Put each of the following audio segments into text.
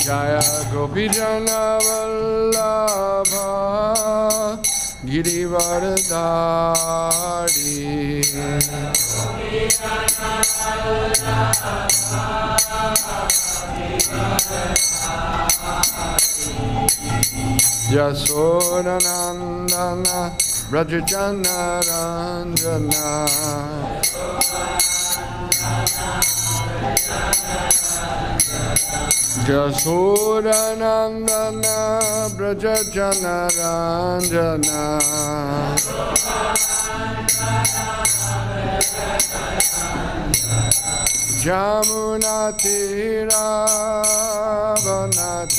Jaya Gopijana Vallabha Girivardhari Yasodanandana Brajajana Ranjana Yasodanandana Brajajana Ranjana Jamuna Tira Vanachari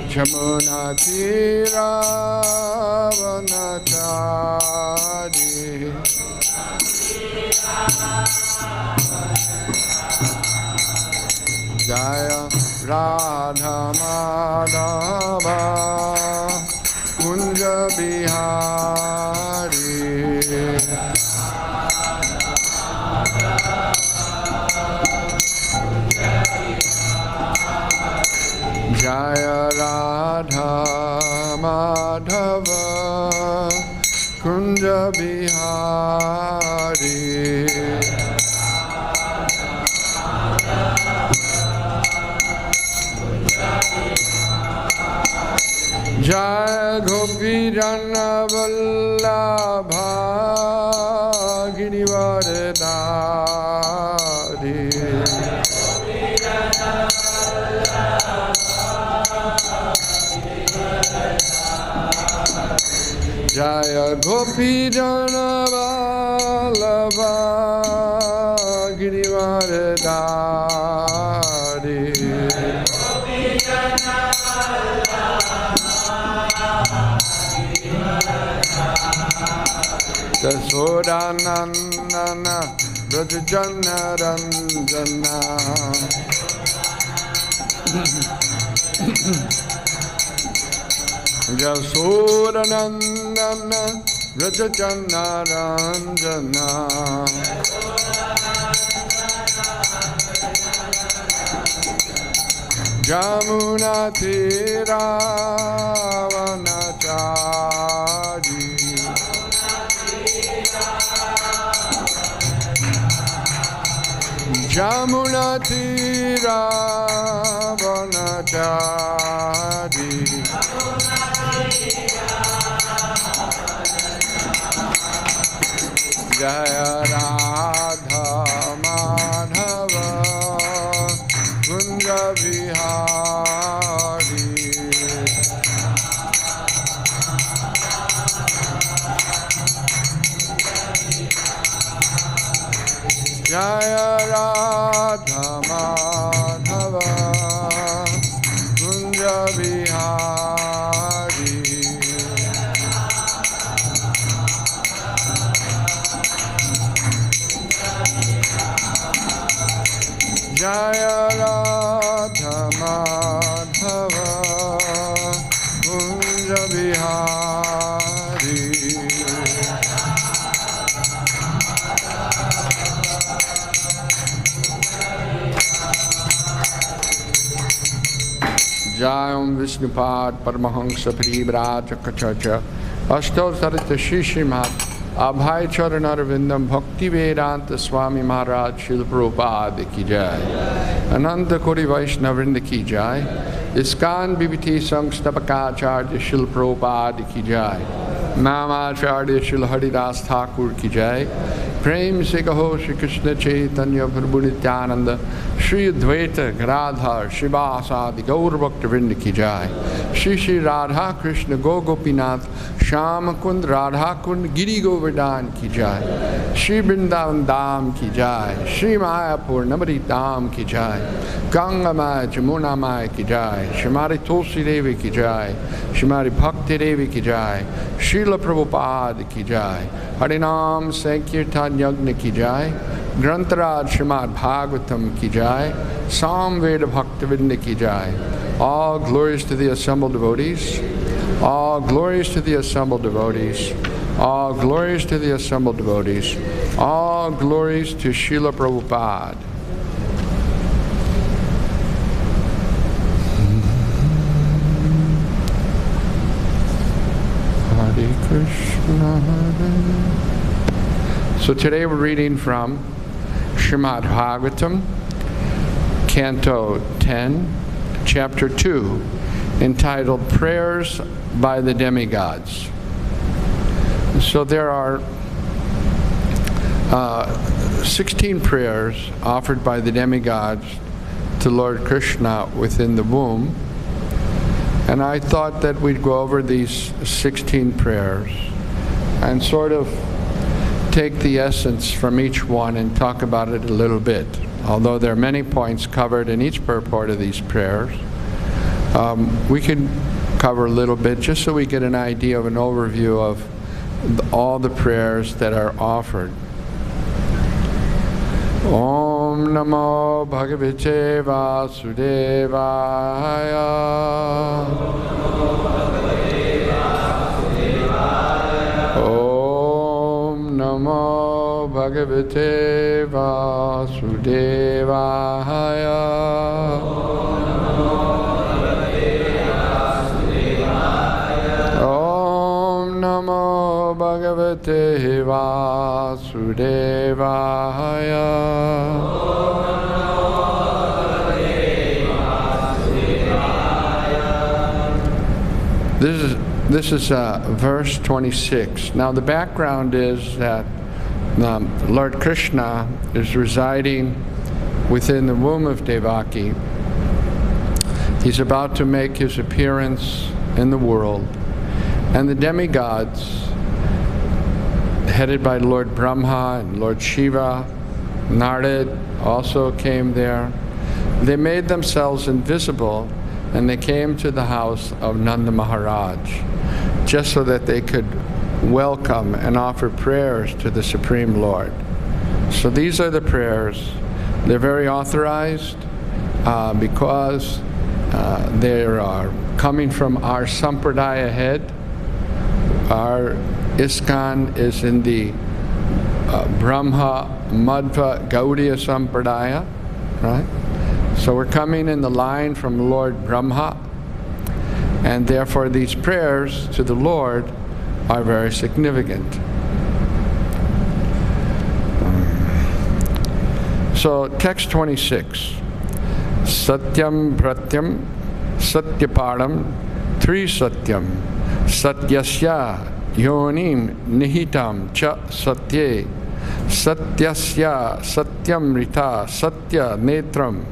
Jamuna Tira Vanachari Jaya Radha Madhava Kunja Bihari Jaya Radha Madhava Kunja Bihari Jaya Gopijana Vallabha Girivardhari Jaya Gopijana Vallabha Girivardhari Yasodanandana Brajajana Ranjana Yasodanandana Brajajana Ranjana Jamuna Tira Vanachari Jamuna Tira Vanachari Jaya Radha Madhava Kunja Bihari Jaya Radha Madhava Kunja Bihari Jaya Radha Madhava Kunja Bihari Jayam Vishnupad Paramahansa Parivrata Kachacha Ashto Sarita Shishimat Abhay Charanarvindam Bhakti Vedanta Swami Maharaj Srila Prabhupada Ki Jai Ananta Kori Vaishnavrinda Ki Jai ISKCON BBT Samstapakacharya Srila Prabhupada Ki Jai Namacharya Srila Haridas Thakur Ki Jai Prem Se Kaho Shri Krishna Chaitanya Prabhu Nityananda Shri Advaita Gadadhar Shivasadi Gaur Bhakta Vrinda Ki Jai Shri Shri Radha Krishna Gopinath Sham Kund Radha Kund Giri Govardhan Ki Jai Shri Vrindavan Dham Ki Jai Shri Mayapur Namari Dham Ki Jai Ganga Mai Jamuna Mai Ki Jai Shrimati Tulsi Devi Ki Jai Shrimati Bhakti Devi Ki Jai Srila Prabhupada Ki Jai Harinam Sankirtan Yagna Ki Jai Grantaraj Srimad Bhagavatam ki jai, Samveda Bhaktavinda ki jai. All glories to the assembled devotees. All glories to the assembled devotees. All glories to the assembled devotees. All glories to Srila Prabhupada. Hare Krishna, Hare. So today we're reading from Srimad Bhagavatam, Canto 10, Chapter 2, entitled Prayers by the Demigods. So there are 16 prayers offered by the demigods to Lord Krishna within the womb. And I thought that we'd go over these 16 prayers and sort of take the essence from each one and talk about it a little bit. Although there are many points covered in each purport of these prayers, we can cover a little bit just so we get an idea of an overview of all the prayers that are offered. Om Namo Bhagavate Vasudevaya. Om Namo Bhagavate Vasudevaya. Om Namo Bhagavate Vasudevaya. This is verse 26. Now the background is that Lord Krishna is residing within the womb of Devaki. He's about to make his appearance in the world. And the demigods, headed by Lord Brahma and Lord Shiva, Narad also came there. They made themselves invisible and they came to the house of Nanda Maharaj just so that they could welcome and offer prayers to the Supreme Lord. So these are the prayers. They're very authorized because they are coming from our Sampradaya head. Our ISKCON is in the Brahma Madhva Gaudiya Sampradaya, right? So we're coming in the line from Lord Brahma, and therefore these prayers to the Lord are very significant. So text 26, Satyam Pratyam Satyapadam Tri Satyam Satyasya Yonim Nihitam Cha Satye Satyasya Satyam Rita Satya Netram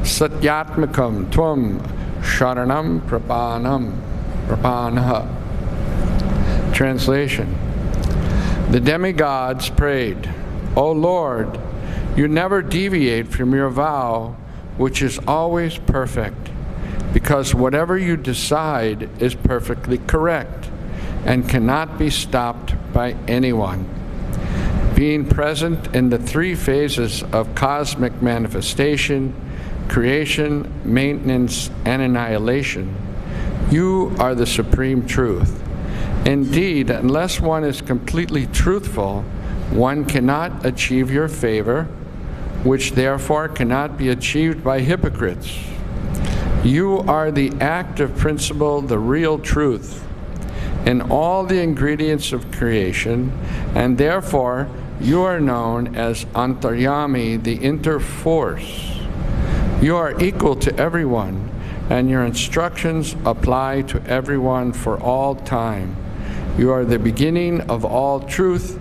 Satyatmakam Tvam Sharanam Prapanaha. Translation. The demigods prayed, O Lord, you never deviate from your vow, which is always perfect, because whatever you decide is perfectly correct and cannot be stopped by anyone. Being present in the three phases of cosmic manifestation, creation, maintenance, and annihilation, you are the supreme truth. Indeed, unless one is completely truthful, one cannot achieve your favor, which therefore cannot be achieved by hypocrites. You are the active principle, the real truth, in all the ingredients of creation, and therefore you are known as Antaryami, the interforce. You are equal to everyone, and your instructions apply to everyone for all time. You are the beginning of all truth.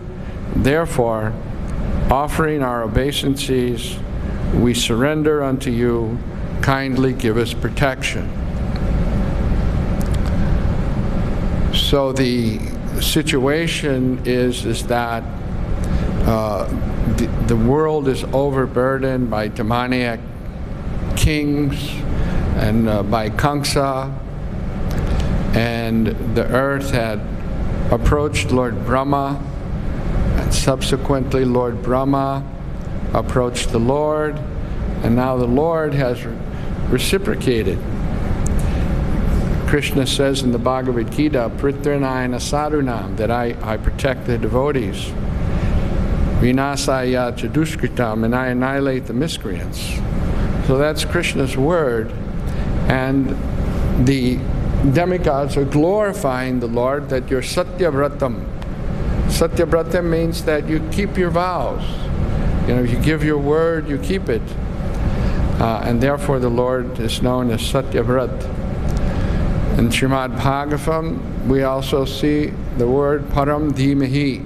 Therefore, offering our obeisances, we surrender unto you. Kindly give us protection. So the situation is that the world is overburdened by demoniac kings and by Kamsa, and the earth had approached Lord Brahma, and subsequently Lord Brahma approached the Lord, and now the Lord has reciprocated. Krishna says in the Bhagavad Gita, Pritrinayana Sadhunam, that I protect the devotees. Vinasaya Chadushkritam, and I annihilate the miscreants. So that's Krishna's word, and the demigods are glorifying the Lord that you're Satyavratam. Satyavratam means that you keep your vows. You know, if you give your word, you keep it. And therefore the Lord is known as Satyavrat. In Srimad Bhagavatam, we also see the word Param Dhimahi,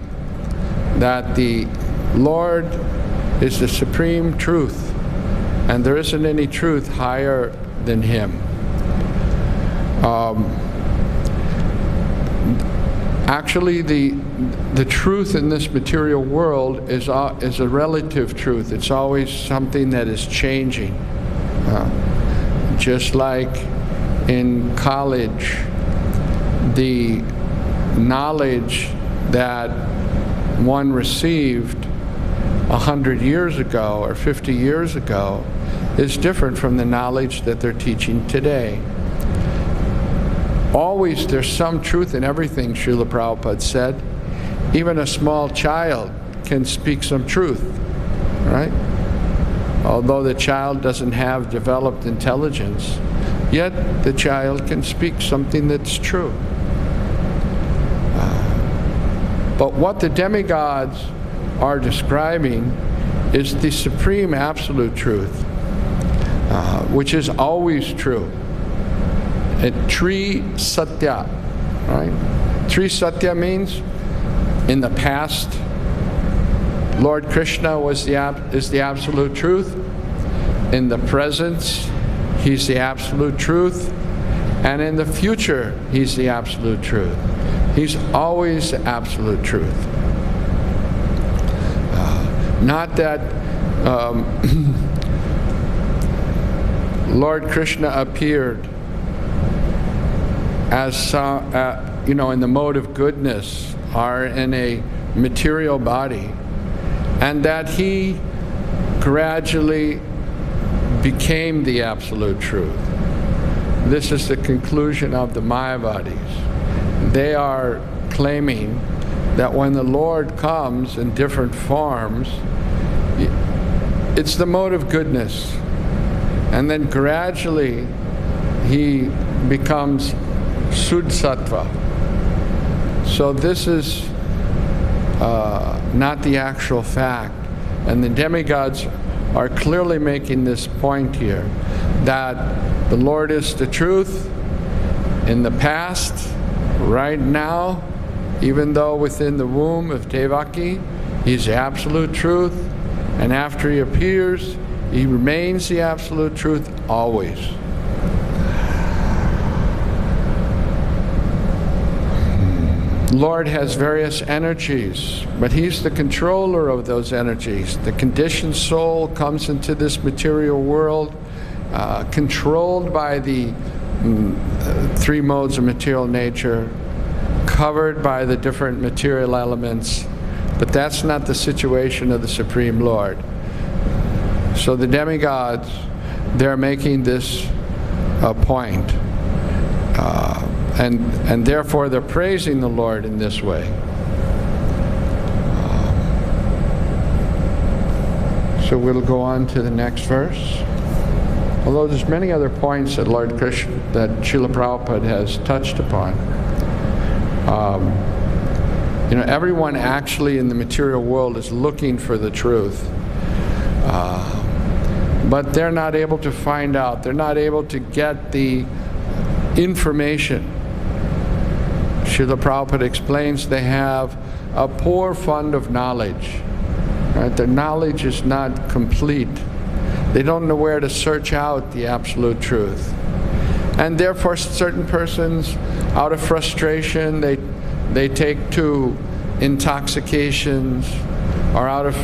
that the Lord is the supreme truth, and there isn't any truth higher than Him. Actually, the truth in this material world is a relative truth. It's always something that is changing. Just like in college, the knowledge that one received 100 years ago or 50 years ago is different from the knowledge that they're teaching today. Always there's some truth in everything, Srila Prabhupada said. Even a small child can speak some truth, right? Although the child doesn't have developed intelligence, yet the child can speak something that's true. But what the demigods are describing is the supreme absolute truth, which is always true. Tri Satya, right? Tri Satya means in the past, Lord Krishna is the absolute truth. In the present, He's the absolute truth. And in the future, He's the absolute truth. He's always the absolute truth. Not that Lord Krishna appeared as in the mode of goodness or in a material body, and that He gradually became the absolute truth. This is the conclusion of the Mayavadis. They are claiming that when the Lord comes in different forms, it's the mode of goodness, and then gradually He becomes Suddha-sattva. So this is not the actual fact. And the demigods are clearly making this point here, that the Lord is the truth in the past, right now, even though within the womb of Devaki, He's the absolute truth, and after He appears, He remains the absolute truth always. Lord has various energies, but He's the controller of those energies. The conditioned soul comes into this material world, controlled by the three modes of material nature, covered by the different material elements, but that's not the situation of the Supreme Lord. So the demigods, they're making this a point. And therefore they're praising the Lord in this way. So we'll go on to the next verse. Although there's many other points that Lord Krishna, that Srila Prabhupada has touched upon. Everyone actually in the material world is looking for the truth. But they're not able to find out. They're not able to get the information. Srila Prabhupada explains they have a poor fund of knowledge. Right? Their knowledge is not complete. They don't know where to search out the absolute truth. And therefore certain persons, out of frustration, they take to intoxications, or out of,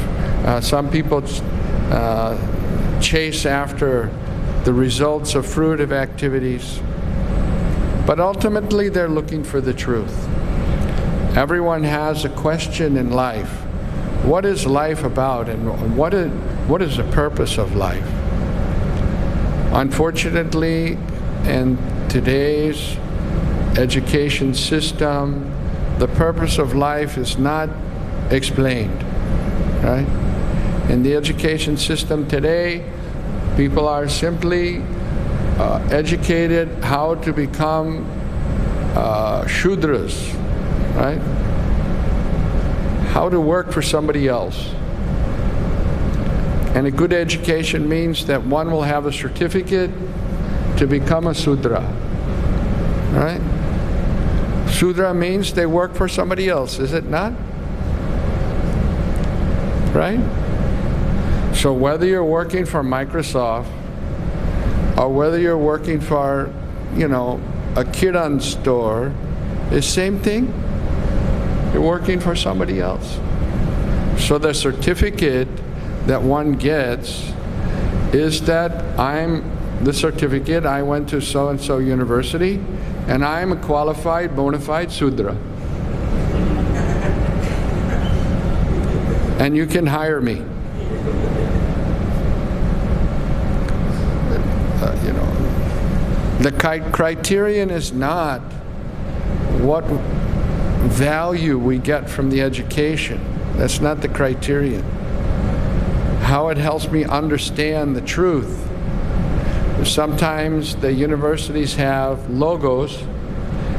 some people chase after the results of fruitive activities. But ultimately, they're looking for the truth. Everyone has a question in life. What is life about, and What is the purpose of life? Unfortunately, in today's education system, the purpose of life is not explained, right? In the education system today, people are simply educated how to become Shudras, right? How to work for somebody else. And a good education means that one will have a certificate to become a Sudra, right? Sudra means they work for somebody else, is it not? Right? So whether you're working for Microsoft or whether you're working for, a Kiran store, the same thing. You're working for somebody else. So the certificate that one gets is that I went to so-and-so university, and I'm a qualified, bona fide Sudra. And you can hire me. The criterion is not what value we get from the education. That's not the criterion. How it helps me understand the truth. Sometimes the universities have logos,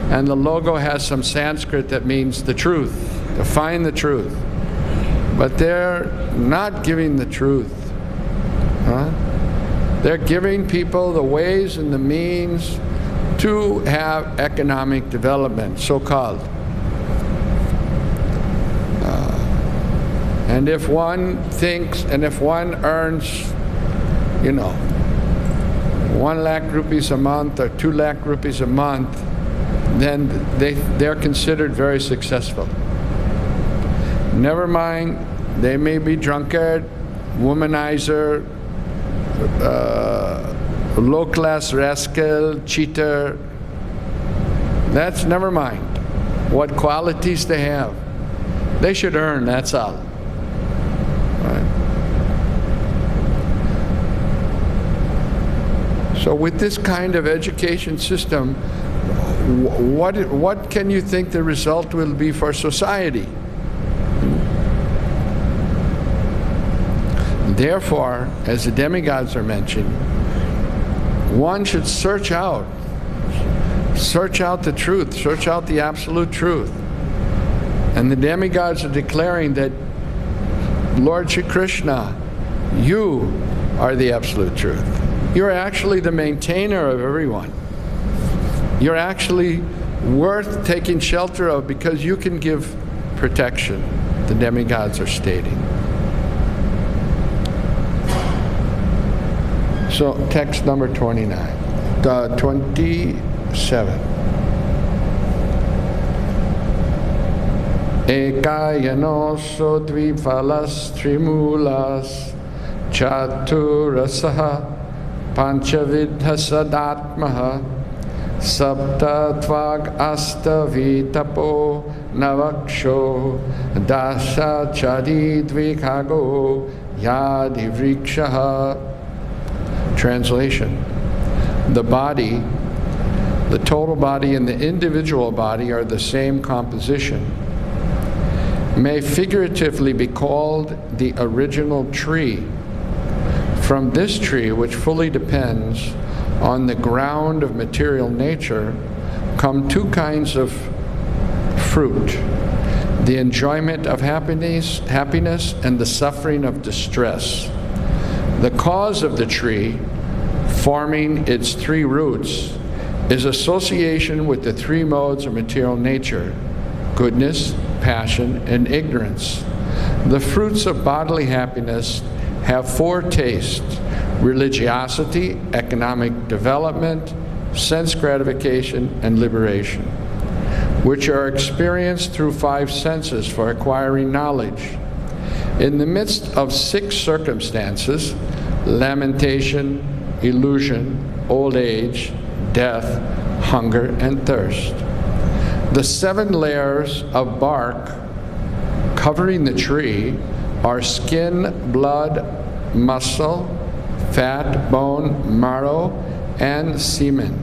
and the logo has some Sanskrit that means the truth, to find the truth. But they're not giving the truth. Huh? They're giving people the ways and the means to have economic development, so-called. And if one thinks, and if one earns, 1 lakh rupees a month or 2 lakh rupees a month, then they're considered very successful. Never mind, they may be drunkard, womanizer, low-class rascal, cheater. That's never mind what qualities they have. They should earn, that's all. Right? So with this kind of education system, what can you think the result will be for society? Therefore, as the demigods are mentioned, one should search out the truth, search out the absolute truth. And the demigods are declaring that, Lord Shri Krishna, you are the absolute truth. You're actually the maintainer of everyone. You're actually worth taking shelter of because you can give protection, the demigods are stating. So, text number 27. Ekayanoso dvifalas trimulas chaturasaha panchavidha sadatmaha sapta tvag astavitapo navaksho dasha chadi dvikago yadi vrikshaha. Translation: the body, the total body and the individual body are the same composition, may figuratively be called the original tree. From this tree, which fully depends on the ground of material nature, come two kinds of fruit: the enjoyment of happiness and the suffering of distress. The cause of the tree, forming its three roots, is association with the three modes of material nature: goodness, passion, and ignorance. The fruits of bodily happiness have four tastes: religiosity, economic development, sense gratification, and liberation, which are experienced through five senses for acquiring knowledge. In the midst of six circumstances, lamentation, illusion, old age, death, hunger, and thirst, the seven layers of bark covering the tree are skin, blood, muscle, fat, bone, marrow, and semen.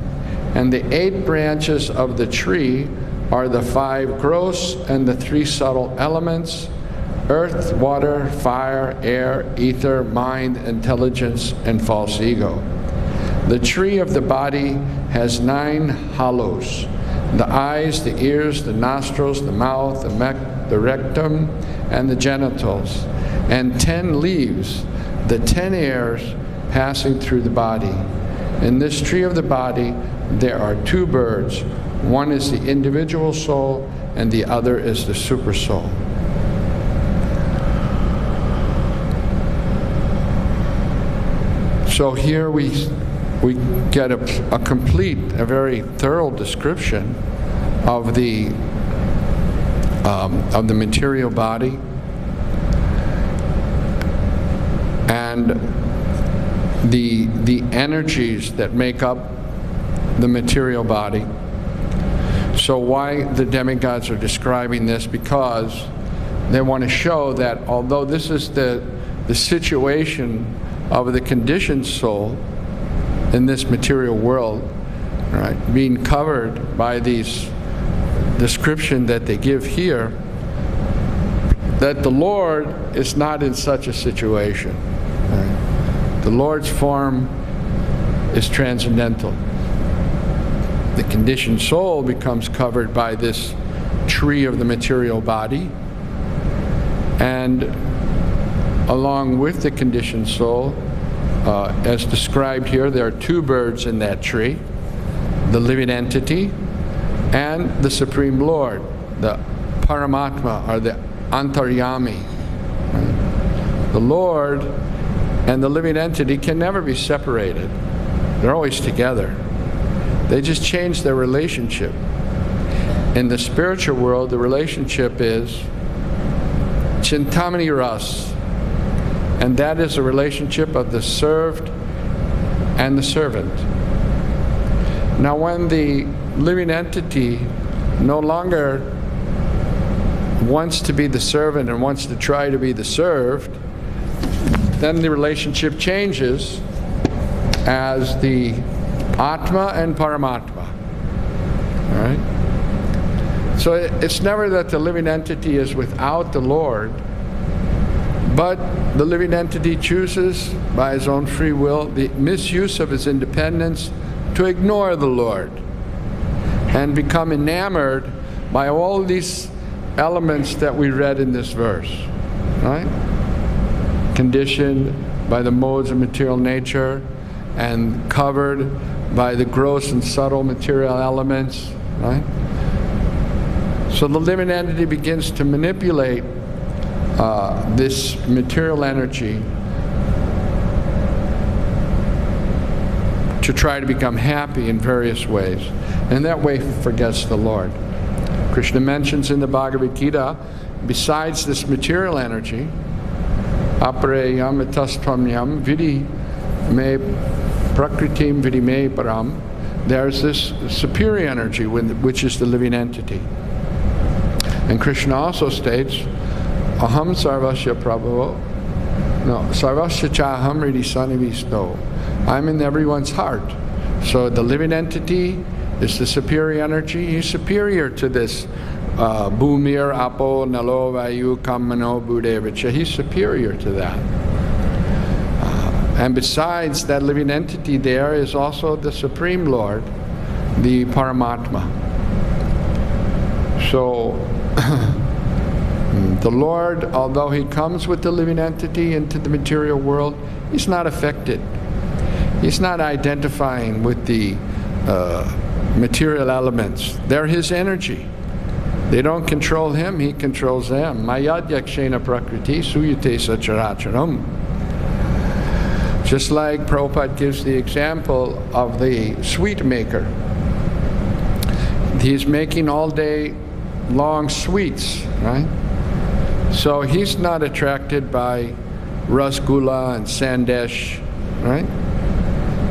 And the 8 branches of the tree are the 5 gross and the 3 subtle elements: earth, water, fire, air, ether, mind, intelligence, and false ego. The tree of the body has 9 hollows: the eyes, the ears, the nostrils, the mouth, the rectum, and the genitals, and 10 leaves, the 10 airs passing through the body. In this tree of the body, there are 2 birds. One is the individual soul, and the other is the super soul. So here we get a complete, a very thorough description of the material body and the energies that make up the material body. So why the demigods are describing this? Because they want to show that although this is the situation of the conditioned soul in this material world, right, being covered by these description that they give here, that the Lord is not in such a situation. Right? The Lord's form is transcendental. The conditioned soul becomes covered by this tree of the material body, and along with the conditioned soul, as described here, there are 2 birds in that tree: the living entity and the Supreme Lord, the Paramatma, or the Antaryami. Right? The Lord and the living entity can never be separated. They're always together. They just change their relationship. In the spiritual world, the relationship is Chintamani Ras, and that is a relationship of the served and the servant. Now, when the living entity no longer wants to be the servant and wants to try to be the served, then the relationship changes as the Atma and Paramatma. All right? So it's never that the living entity is without the Lord, but the living entity chooses by his own free will the misuse of his independence to ignore the Lord and become enamored by all these elements that we read in this verse, right? Conditioned by the modes of material nature and covered by the gross and subtle material elements, right? So the living entity begins to manipulate this material energy to try to become happy in various ways, and that way forgets the Lord. Krishna mentions in the Bhagavad Gita, besides this material energy, apreyam etasthamyam vidi me prakritim vidi me param, there's this superior energy which is the living entity. And Krishna also states, aham sarvasya prabhu, no, sarvasya chaham ridi sanivisto. I'm in everyone's heart. So the living entity is the superior energy. He's superior to this bhumir, apo, nalo, vayu, kamano, buddhevicha. He's superior to that. And besides that living entity, there is also the Supreme Lord, the Paramatma. So the Lord, although he comes with the living entity into the material world, he's not affected. He's not identifying with the material elements. They're his energy. They don't control him, he controls them. Mayad yakshena prakriti suyate sacharacharam. Just like Prabhupada gives the example of the sweet maker. He's making all day long sweets, right? So he's not attracted by rasgulla and sandesh, right?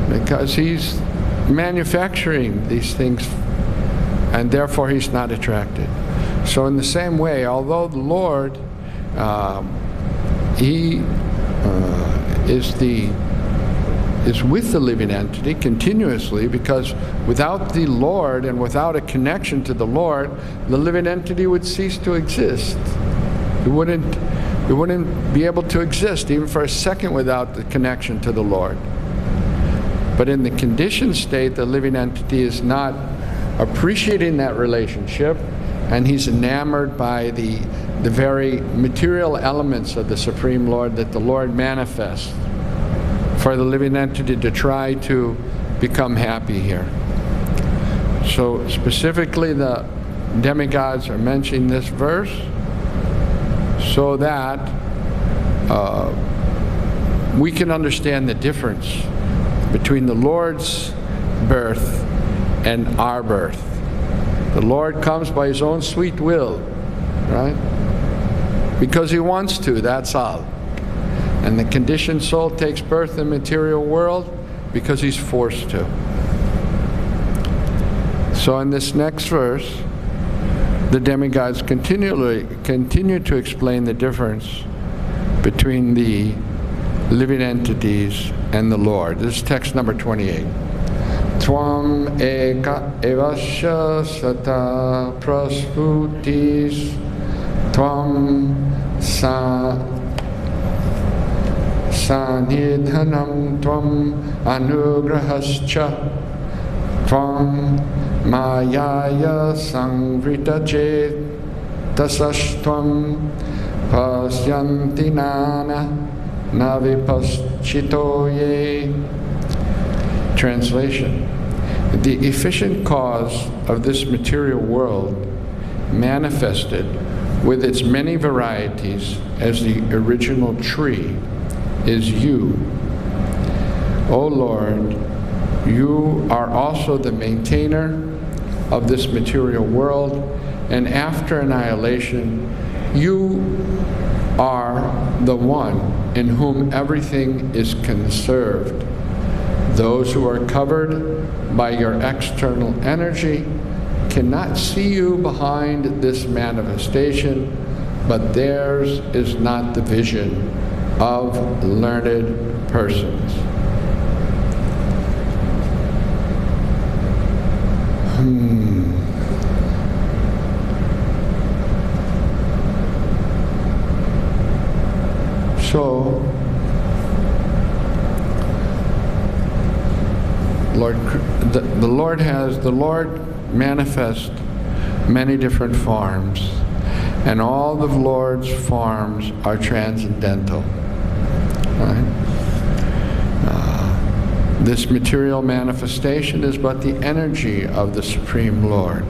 Because he's manufacturing these things, and therefore he's not attracted. So in the same way, although the Lord, he is with the living entity continuously, because without the Lord and without a connection to the Lord, the living entity would cease to exist. It wouldn't be able to exist even for a second without the connection to the Lord. But in the conditioned state, the living entity is not appreciating that relationship, and he's enamored by the very material elements of the Supreme Lord that the Lord manifests for the living entity to try to become happy here. So specifically the demigods are mentioning this verse so that we can understand the difference between the Lord's birth and our birth. The Lord comes by His own sweet will, right? Because He wants to, that's all. And the conditioned soul takes birth in the material world because he's forced to. So in this next verse, the demigods continue to explain the difference between the living entities and the Lord. This is text number 28. Tvam eka evasya sata prasputis tvam sanidhanam tvam anugrahascha tvam mayaya sanvrita tasastvam pasyanti nana navipaschitoye. Translation: the efficient cause of this material world, manifested with its many varieties as the original tree, is you. O Lord, you are also the maintainer of this material world, and after annihilation, you are the one in whom everything is conserved. Those who are covered by your external energy cannot see you behind this manifestation, but theirs is not the vision of learned persons. So, the Lord manifests many different forms, and all the Lord's forms are transcendental. Right? This material manifestation is but the energy of the Supreme Lord.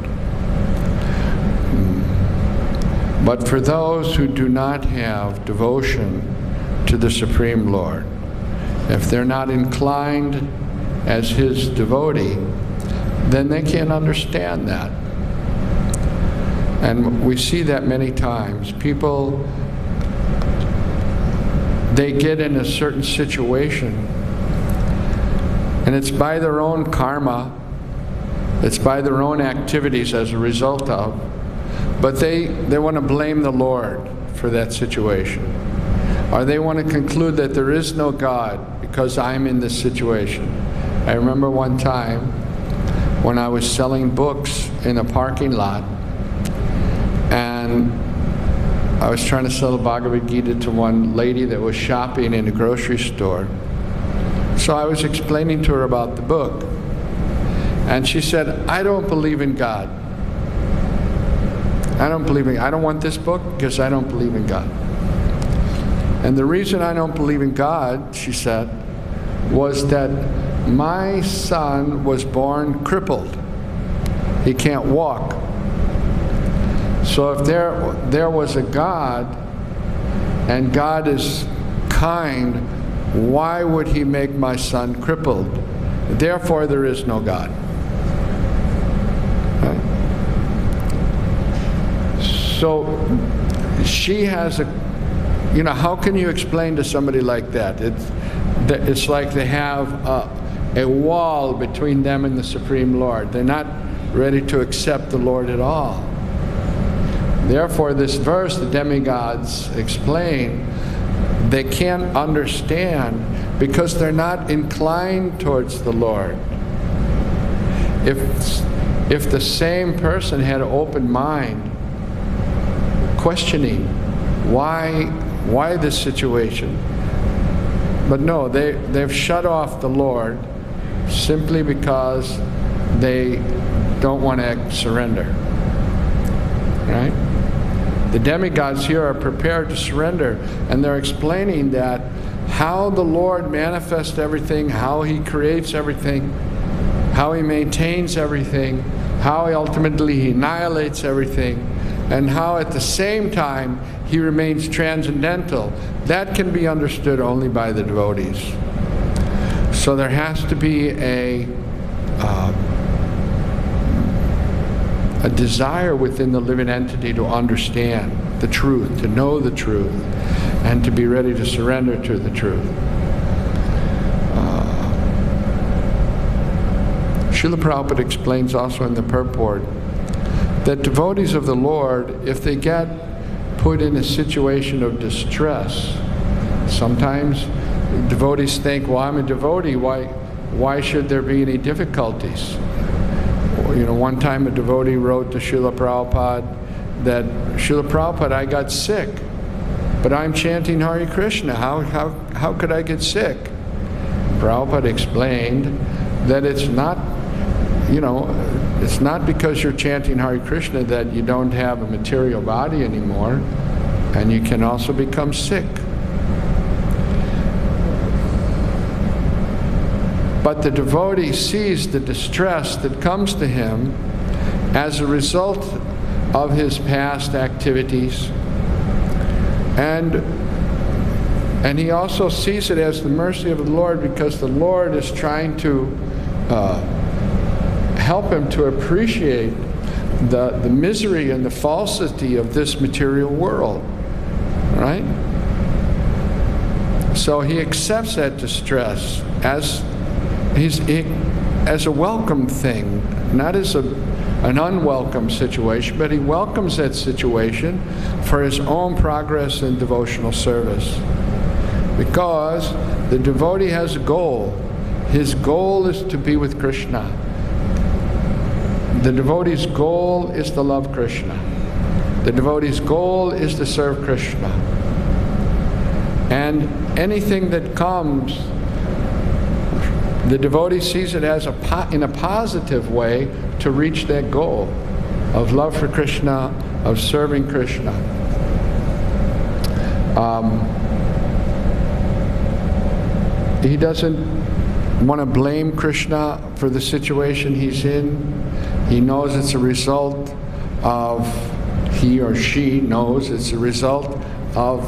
But for those who do not have devotion to the Supreme Lord, if they're not inclined as His devotee, then they can't understand that. And we see that many times. People, they get in a certain situation, and it's by their own karma, it's by their own activities as a result of, but they want to blame the Lord for that situation. Or they want to conclude that there is no God because I'm in this situation. I remember one time when I was selling books in a parking lot, and I was trying to sell the Bhagavad Gita to one lady that was shopping in a grocery store. So I was explaining to her about the book, and she said, I don't believe in God. I don't want this book because I don't believe in God. And the reason I don't believe in God, she said, was that my son was born crippled. He can't walk. So if there was a God, and God is kind, why would He make my son crippled? Therefore, there is no God. Right? So she has how can you explain to somebody like that? It's like they have a wall between them and the Supreme Lord. They're not ready to accept the Lord at all. Therefore, this verse, the demigods explain, they can't understand because they're not inclined towards the Lord. If the same person had an open mind, questioning why this situation, but no, they've shut off the Lord simply because they don't want to surrender. Right? The demigods here are prepared to surrender, and they're explaining that how the Lord manifests everything, how He creates everything, how He maintains everything, how He ultimately annihilates everything, and how at the same time He remains transcendental. That can be understood only by the devotees. So there has to be a desire within the living entity to understand the truth, to know the truth, and to be ready to surrender to the truth. Srila Prabhupada explains also in the purport that devotees of the Lord, if they get put in a situation of distress, sometimes devotees think, well, I'm a devotee, why should there be any difficulties? You know, one time a devotee wrote to Srila Prabhupada that, Srila Prabhupada, I got sick, but I'm chanting Hare Krishna. How could I get sick? Prabhupada explained that it's not, it's not because you're chanting Hare Krishna that you don't have a material body anymore, and you can also become sick. But the devotee sees the distress that comes to him as a result of his past activities, and he also sees it as the mercy of the Lord, because the Lord is trying to help him to appreciate the misery and the falsity of this material world, right? So he accepts that distress as a welcome thing, not as an unwelcome situation, but he welcomes that situation for his own progress in devotional service. Because the devotee has a goal. His goal is to be with Krishna. The devotee's goal is to love Krishna. The devotee's goal is to serve Krishna. And anything that comes, the devotee sees it as in a positive way to reach that goal of love for Krishna, of serving Krishna. He doesn't want to blame Krishna for the situation he's in. He knows it's a result of, he or she knows it's a result of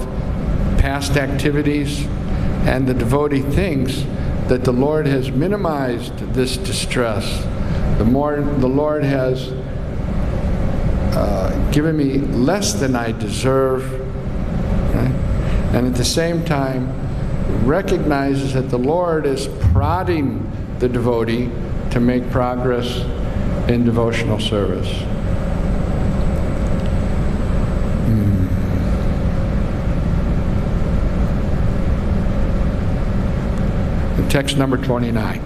past activities, and the devotee thinks that the Lord has minimized this distress. The Lord has given me less than I deserve, right? And at the same time recognizes that the Lord is prodding the devotee to make progress in devotional service. Text number 29.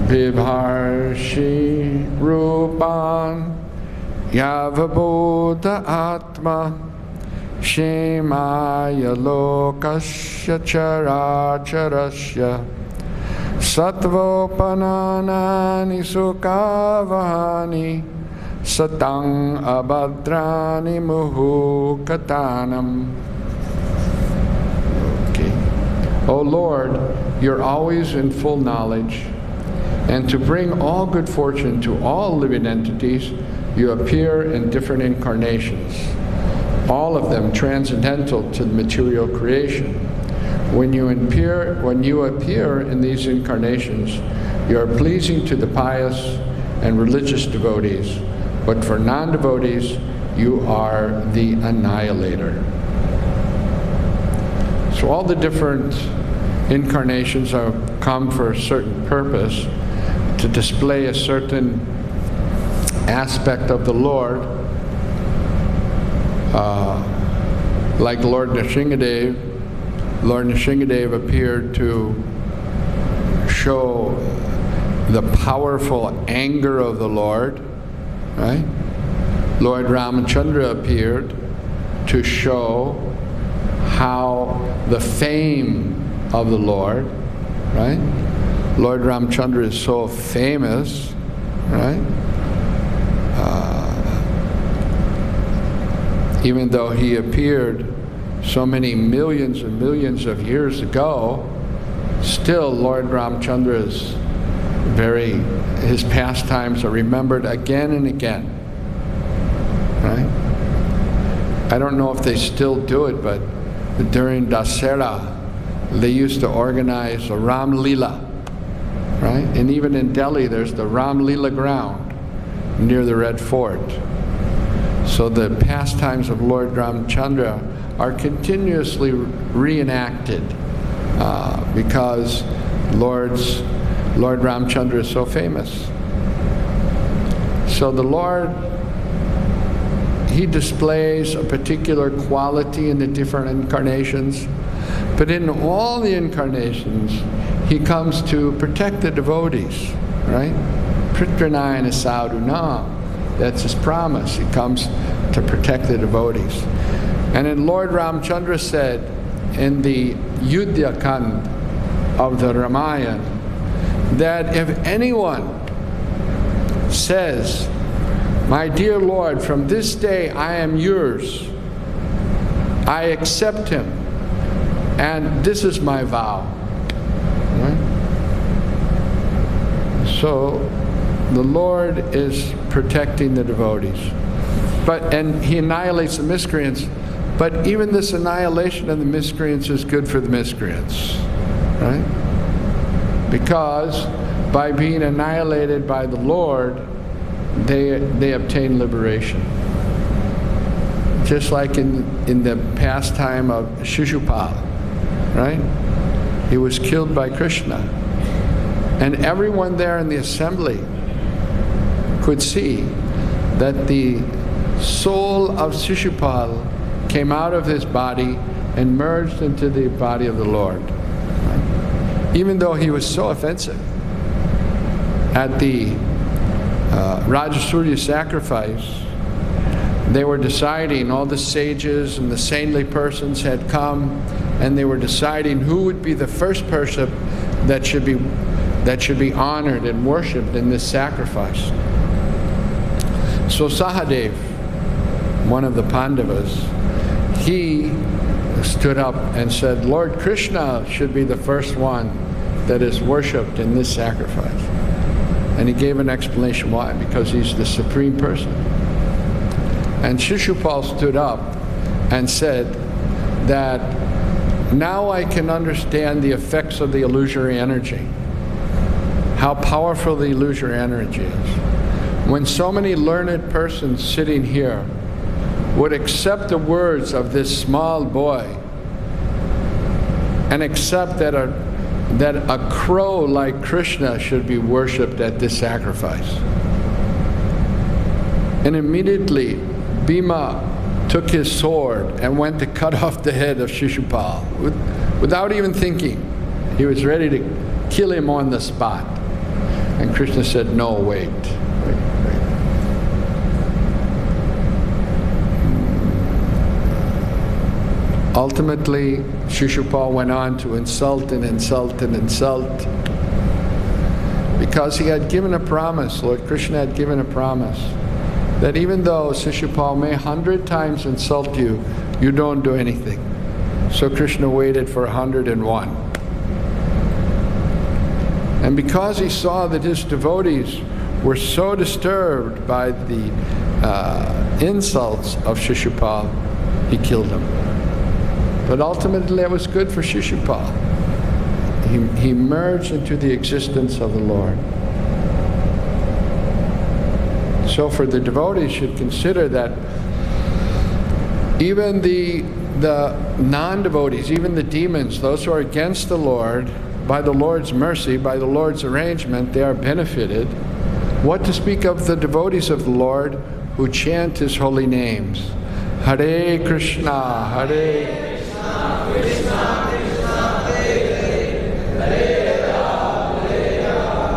Vibharshi rupan yavabhuta atma shemaya lokasya characharasya sattvopananani sukavahani satang abhadrani muhukatanam. Okay. O Lord, you're always in full knowledge, and to bring all good fortune to all living entities, you appear in different incarnations, all of them transcendental to the material creation. When you appear in these incarnations, you are pleasing to the pious and religious devotees, but for non-devotees, you are the annihilator. So all the different incarnations have come for a certain purpose, to display a certain aspect of the Lord, like Lord Nrsingadev. Lord Nrsingadev appeared to show the powerful anger of the Lord, right? Lord Ramachandra appeared to show how the fame of the Lord, right? Lord Ramachandra is so famous, right? Even though he appeared so many millions and millions of years ago, still Lord Ramachandra's his pastimes are remembered again and again, right? I don't know if they still do it, but during Dasera, they used to organize a Ram Leela, right? And even in Delhi, there's the Ram Leela ground near the Red Fort. So the pastimes of Lord Ramachandra are continuously reenacted because Lord Ramachandra is so famous. So the Lord, he displays a particular quality in the different incarnations, but in all the incarnations, he comes to protect the devotees, right? Pritranayana sadhunam. That's his promise. He comes to protect the devotees. And then Lord Ramachandra said in the Yudhya Kand of the Ramayana that if anyone says, "My dear Lord, from this day I am yours, I accept him, and this is my vow." Right? So the Lord is protecting the devotees. And he annihilates the miscreants. But even this annihilation of the miscreants is good for the miscreants, right? Because by being annihilated by the Lord, they obtain liberation. Just like in the pastime of Shishupal, right? He was killed by Krishna. And everyone there in the assembly could see that the soul of Shishupal came out of his body and merged into the body of the Lord. Even though he was so offensive. At the Rajasurya sacrifice, they were deciding, all the sages and the saintly persons had come, and they were deciding who would be the first person that should be honored and worshipped in this sacrifice. So Sahadev, one of the Pandavas, he stood up and said, "Lord Krishna should be the first one that is worshipped in this sacrifice." And he gave an explanation why, because he's the supreme person. And Shishupal stood up and said that, "Now I can understand the effects of the illusory energy, how powerful the illusory energy is. When so many learned persons sitting here would accept the words of this small boy and accept that a crow like Krishna should be worshipped at this sacrifice." And immediately Bhima took his sword and went to cut off the head of Shishupal without even thinking. He was ready to kill him on the spot. And Krishna said, "No, wait. Ultimately, Shishupal went on to insult and insult and insult because he had given a promise, Lord Krishna had given a promise, that even though Shishupal may 100 times insult you, you don't do anything. So Krishna waited for 101. And because he saw that his devotees were so disturbed by the insults of Shishupal, he killed them. But ultimately it was good for Shishupal. He merged into the existence of the Lord. So for the devotees should consider that even the non-devotees, even the demons, those who are against the Lord, by the Lord's mercy, by the Lord's arrangement, they are benefited. What to speak of the devotees of the Lord who chant His holy names? Hare Krishna, Hare Krishna, Krishna Krishna, Hare Hare, Hare Rama, Hare Rama, Rama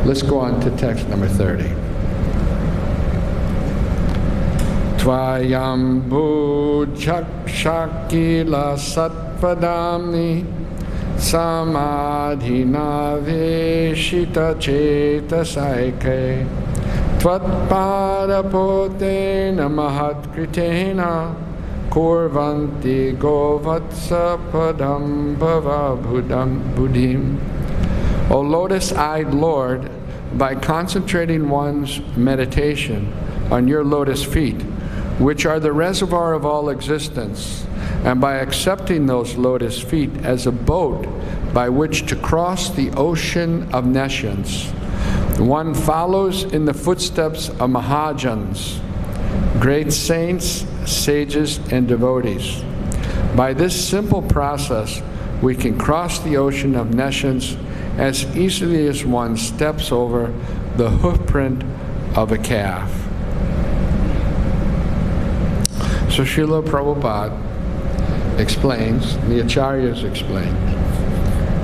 Let's go on to text number 30. Tvayambu chakshakila satvadamni samadhina veshita chetasaike tvatpadapotena mahatkritena kurvanti govatsa padam bhava buddhim. O lotus-eyed Lord, by concentrating one's meditation on your lotus feet, which are the reservoir of all existence, and by accepting those lotus feet as a boat by which to cross the ocean of nescience, one follows in the footsteps of Mahajans, great saints, sages, and devotees. By this simple process, we can cross the ocean of nescience as easily as one steps over the hoofprint of a calf. So Srila Prabhupada explains, the Acharyas explain,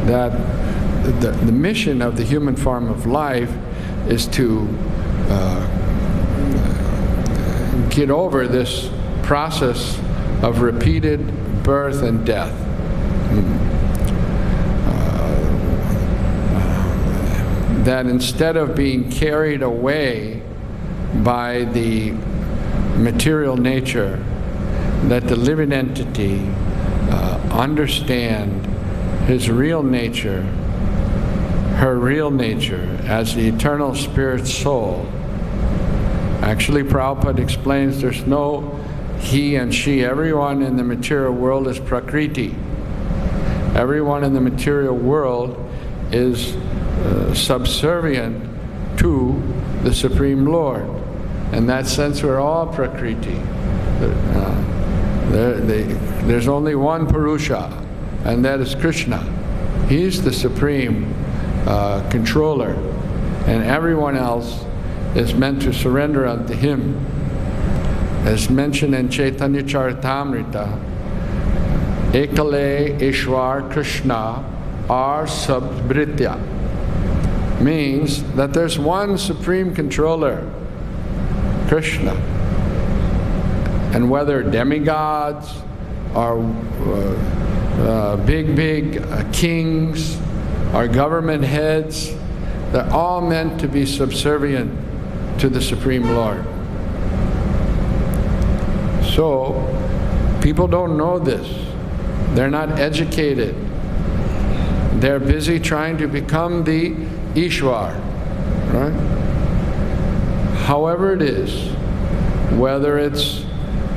that the mission of the human form of life is to get over this process of repeated birth and death. That instead of being carried away by the material nature, that the living entity understand his real nature, her real nature as the eternal spirit soul. Actually, Prabhupada explains there's no he and she. Everyone in the material world is Prakriti. Everyone in the material world is subservient to the Supreme Lord. In that sense, we're all Prakriti. There's only one Purusha, and that is Krishna. He's the supreme controller, and everyone else is meant to surrender unto Him. As mentioned in Chaitanya Charitamrita, Ekale Ishwar Krishna Ar Sabhritya, means that there's one supreme controller, Krishna. And whether demigods or big kings or government heads, they're all meant to be subservient to the Supreme Lord. So, people don't know this. They're not educated. They're busy trying to become the Ishwar, right? However it is, whether it's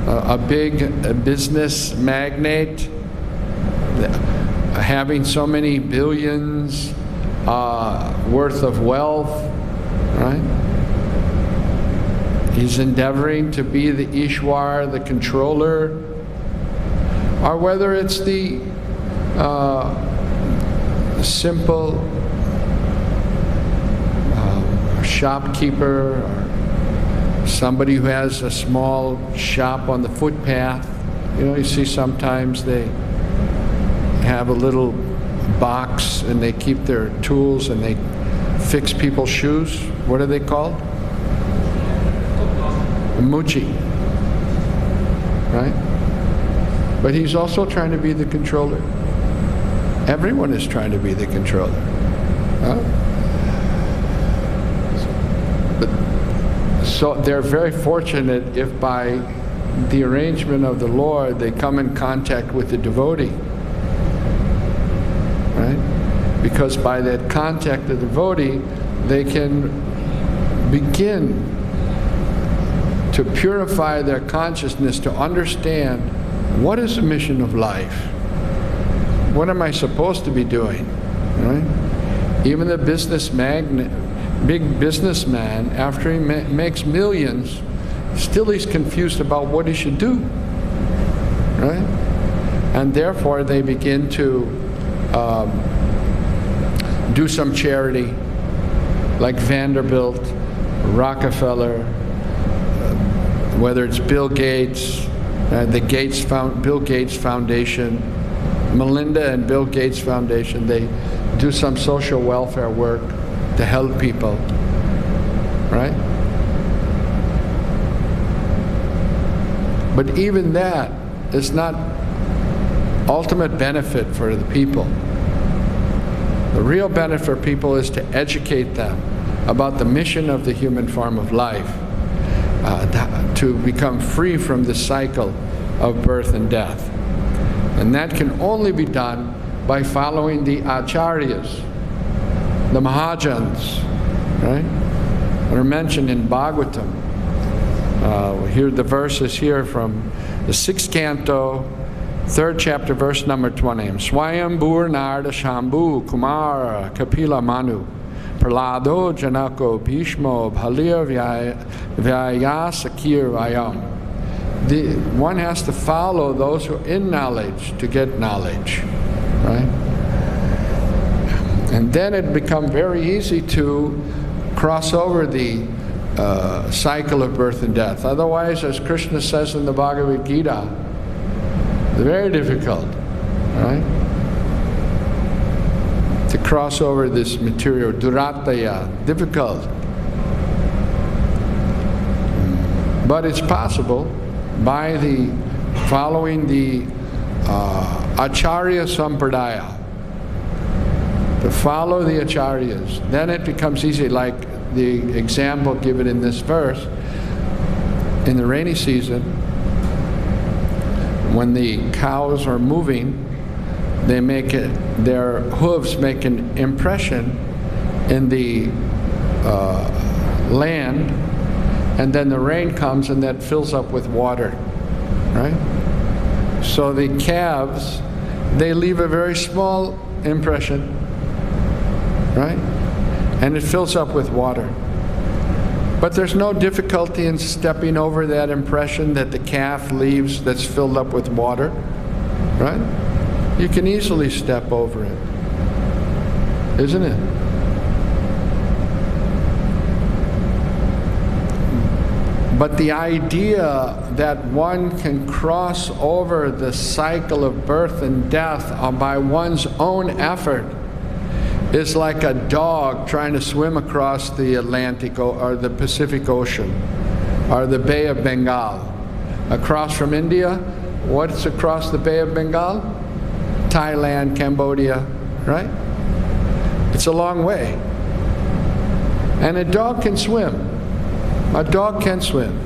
a big business magnate having so many billions worth of wealth, right? He's endeavoring to be the Ishwar, the controller, or whether it's the simple shopkeeper, or somebody who has a small shop on the footpath. You know, you see sometimes they have a little box and they keep their tools and they fix people's shoes. What are they called? A muchi, right? But he's also trying to be the controller. Everyone is trying to be the controller. Huh? So they're very fortunate if by the arrangement of the Lord they come in contact with the devotee, right? Because by that contact of the devotee, they can begin to purify their consciousness to understand what is the mission of life? What am I supposed to be doing? Right? Even the big businessman, after he makes millions, still he's confused about what he should do. Right? And therefore they begin to do some charity, like Vanderbilt, Rockefeller, whether it's Bill Gates, Bill Gates Foundation, Melinda and Bill Gates Foundation, they do some social welfare work to help people, right? But even that is not ultimate benefit for the people. The real benefit for people is to educate them about the mission of the human form of life, to become free from the cycle of birth and death. And that can only be done by following the acharyas, the mahajans, right? That are mentioned in Bhagavatam. Here the verses here from the 6th canto, 3rd chapter, verse number 20. Swayam Bhurnarda Shambhu Kumara Kapila Manu Pralado Janako Bhishmo Bhalir Vyayasakir Vayam. One has to follow those who are in knowledge to get knowledge, right? And then it becomes very easy to cross over the cycle of birth and death. Otherwise, as Krishna says in the Bhagavad Gita, it's very difficult, right? To cross over this material, durataya, difficult. But it's possible by following the Acharya Sampradaya, to follow the Acharyas. Then it becomes easy, like the example given in this verse. In the rainy season, when the cows are moving, their hooves make an impression in the land, and then the rain comes and that fills up with water, right? So the calves, they leave a very small impression, right? And it fills up with water. But there's no difficulty in stepping over that impression that the calf leaves that's filled up with water, right? You can easily step over it, isn't it? But the idea that one can cross over the cycle of birth and death by one's own effort is like a dog trying to swim across the Atlantic or the Pacific Ocean or the Bay of Bengal. Across from India, what's across the Bay of Bengal? Thailand, Cambodia, right? It's a long way. And a dog can swim. A dog can swim.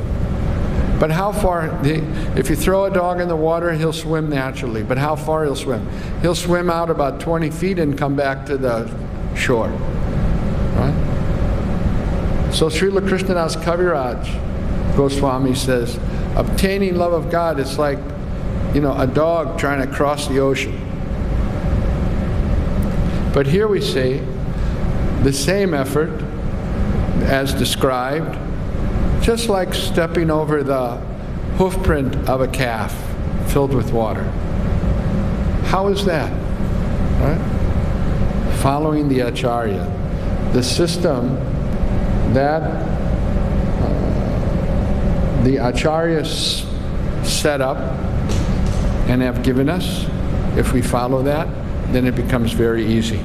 But how far, if you throw a dog in the water, he'll swim naturally. But how far he'll swim? He'll swim out about 20 feet and come back to the shore. Right? So Srila Krishnadas Kaviraj Goswami says, obtaining love of God is like, a dog trying to cross the ocean. But here we see the same effort as described, just like stepping over the hoofprint of a calf filled with water. How is that? Right? Following the Acharya, the system that the Acharyas set up and have given us. If we follow that, then it becomes very easy.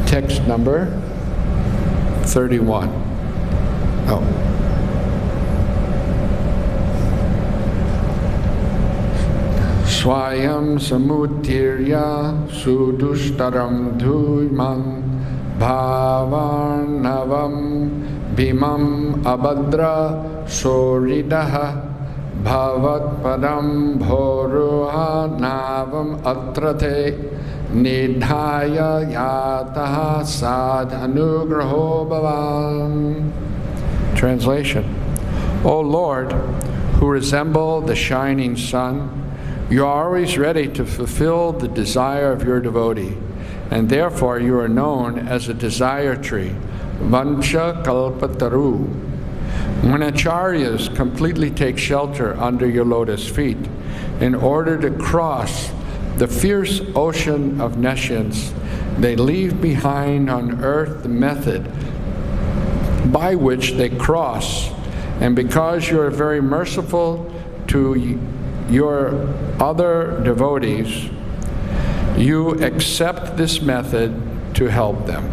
Text number 31. Swayam samutirya sudushtaram dhuyman bhavarnavam bhimam abhadra soridaha bhavat padam bhoruha navam atrate nidhaya yataha sadhanugraho bhavan. Translation: O Lord, who resemble the shining sun. You are always ready to fulfill the desire of your devotee, and therefore you are known as a desire tree, Vansha Kalpataru. When acharyas completely take shelter under your lotus feet, in order to cross the fierce ocean of nescience, they leave behind on earth the method by which they cross. And because you are very merciful to your other devotees, you accept this method to help them.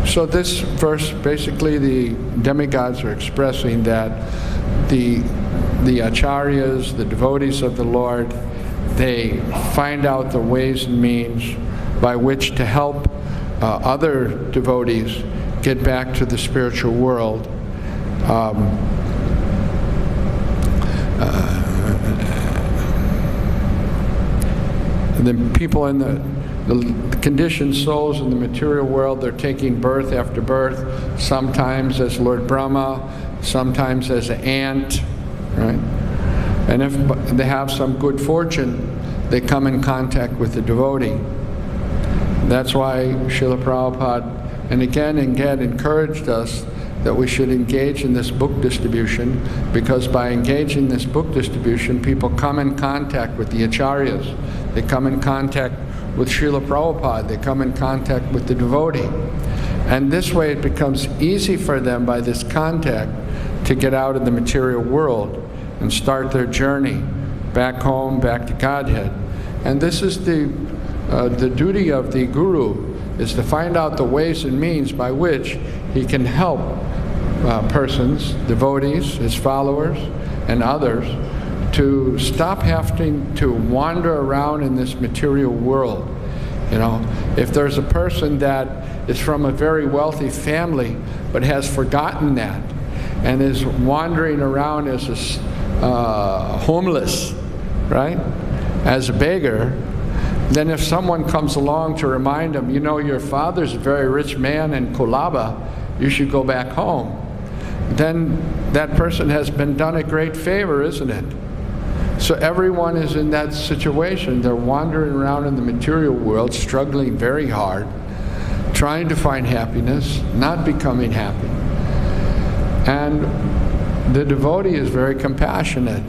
So this verse, basically the demigods are expressing that the acharyas, the devotees of the Lord, they find out the ways and means by which to help other devotees get back to the spiritual world. The people in the conditioned souls in the material world, they're taking birth after birth, sometimes as Lord Brahma, sometimes as an ant, right? And if they have some good fortune, they come in contact with the devotee. That's why Srila Prabhupada, and again encouraged us that we should engage in this book distribution, because by engaging in this book distribution, people come in contact with the acharyas. They come in contact with Srila Prabhupada. They come in contact with the devotee. And this way it becomes easy for them by this contact to get out of the material world and start their journey back home, back to Godhead. And this is the duty of the Guru, is to find out the ways and means by which he can help persons, devotees, his followers, and others to stop having to wander around in this material world. You know, if there's a person that is from a very wealthy family but has forgotten that and is wandering around as a homeless, right, as a beggar, then if someone comes along to remind him, you know, your father's a very rich man in Kolaba, you should go back home, then that person has been done a great favor, isn't it? So everyone is in that situation. They're wandering around in the material world, struggling very hard, trying to find happiness, not becoming happy. And the devotee is very compassionate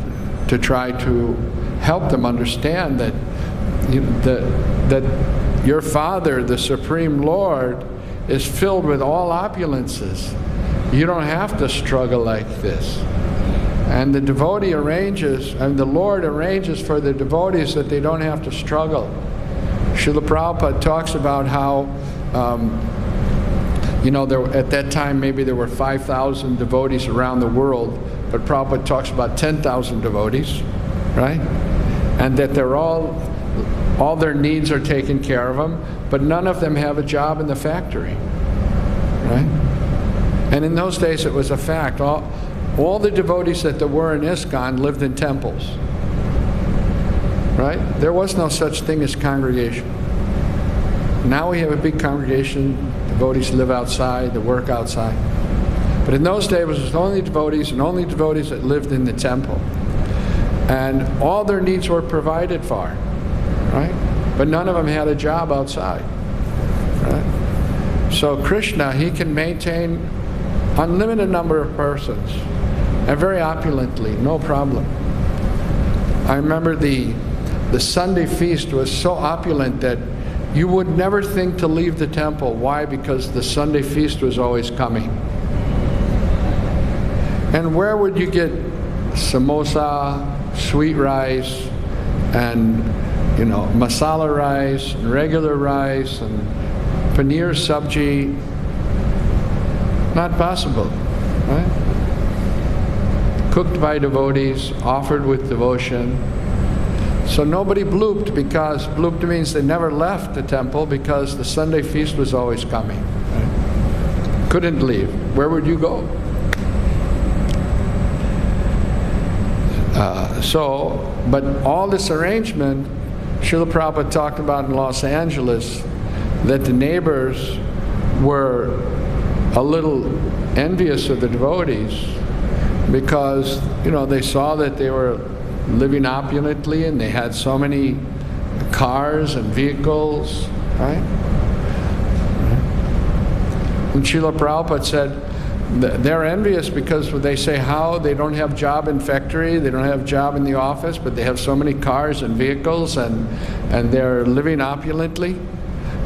to try to help them understand that that your Father, the Supreme Lord, is filled with all opulences. You don't have to struggle like this. And the devotee arranges, and the Lord arranges for the devotees that they don't have to struggle. Srila Prabhupada talks about how, you know, at that time maybe there were 5,000 devotees around the world, but Prabhupada talks about 10,000 devotees, right? And that they're all their needs are taken care of them, but none of them have a job in the factory, right? And in those days it was a fact. All the devotees that there were in ISKCON lived in temples, right? There was no such thing as congregation. Now we have a big congregation, devotees live outside, they work outside. But in those days it was only devotees, and only devotees that lived in the temple. And all their needs were provided for, right? But none of them had a job outside, right? So Krishna, he can maintain unlimited number of persons, and very opulently, no problem. I remember the Sunday feast was so opulent that you would never think to leave the temple. Why? Because the Sunday feast was always coming. And where would you get samosa, sweet rice, and you know, masala rice, and regular rice, and paneer sabji? Not possible, right? Cooked by devotees, offered with devotion. So nobody blooped, because blooped means they never left the temple, because the Sunday feast was always coming. Right? Couldn't leave. Where would you go? But all this arrangement, Srila Prabhupada talked about in Los Angeles, that the neighbors were a little envious of the devotees because, they saw that they were living opulently and they had so many cars and vehicles, right? And Srila Prabhupada said, they're envious because they say how they don't have job in factory, they don't have job in the office, but they have so many cars and vehicles and they're living opulently.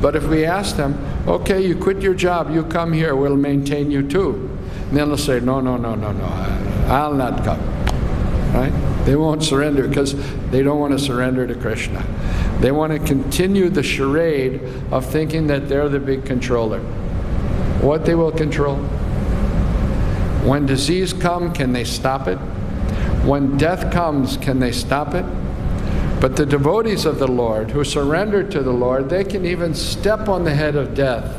But if we ask them, okay, you quit your job, you come here, we'll maintain you too. And then they'll say, no, I'll not come, right? They won't surrender because they don't want to surrender to Krishna. They want to continue the charade of thinking that they're the big controller. What they will control? When disease comes, can they stop it? When death comes, can they stop it? But the devotees of the Lord who surrender to the Lord, they can even step on the head of death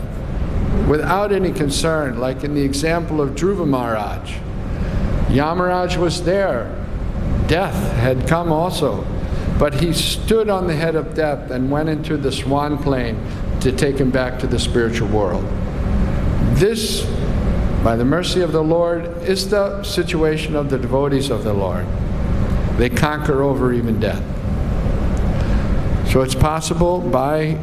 without any concern, like in the example of Dhruva Maharaj. Yamaraj was there. Death had come also. But he stood on the head of death and went into the swan plane to take him back to the spiritual world. This, by the mercy of the Lord, is the situation of the devotees of the Lord. They conquer over even death. So it's possible by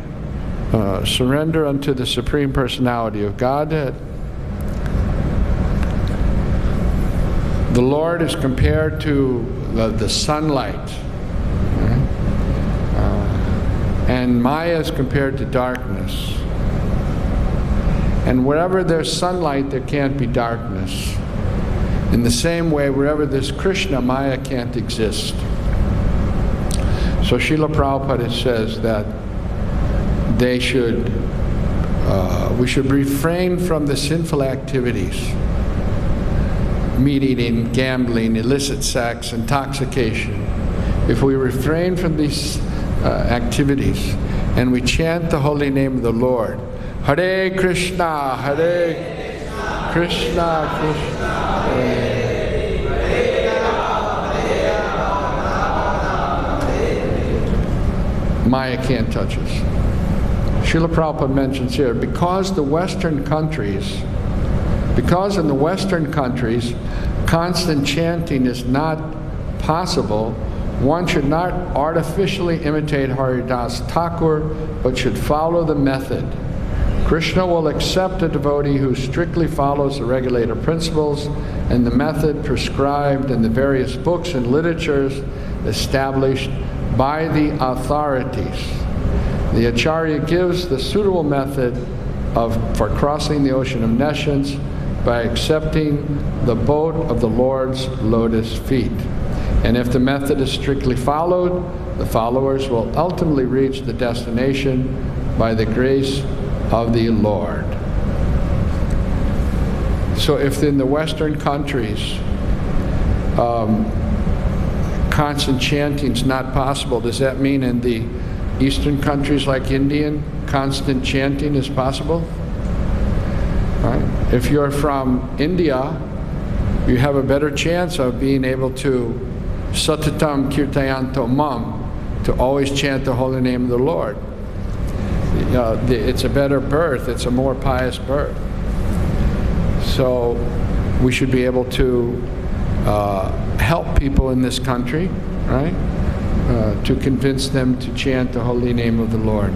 surrender unto the Supreme Personality of Godhead. The Lord is compared to the sunlight, and Maya is compared to darkness. And wherever there's sunlight, there can't be darkness. In the same way, wherever there's Krishna, Maya can't exist. So Srila Prabhupada says that we should refrain from the sinful activities, meat eating, gambling, illicit sex, intoxication. If we refrain from these activities and we chant the holy name of the Lord, Hare Krishna, Hare Krishna, Krishna Hare. Maya can't touch us. Srila Prabhupada mentions here, because in the Western countries, constant chanting is not possible, one should not artificially imitate Haridas Thakur, but should follow the method. Krishna will accept a devotee who strictly follows the regulator principles and the method prescribed in the various books and literatures established by the authorities. The Acharya gives the suitable method for crossing the ocean of nescience by accepting the boat of the Lord's lotus feet. And if the method is strictly followed, the followers will ultimately reach the destination by the grace of the Lord. So if in the Western countries constant chanting is not possible, does that mean in the Eastern countries like India, constant chanting is possible? Right? If you're from India, you have a better chance of being able to satatam kirtayanto mam, to always chant the holy name of the Lord. It's a better birth, it's a more pious birth. So we should be able to help people in this country, right? To convince them to chant the holy name of the Lord.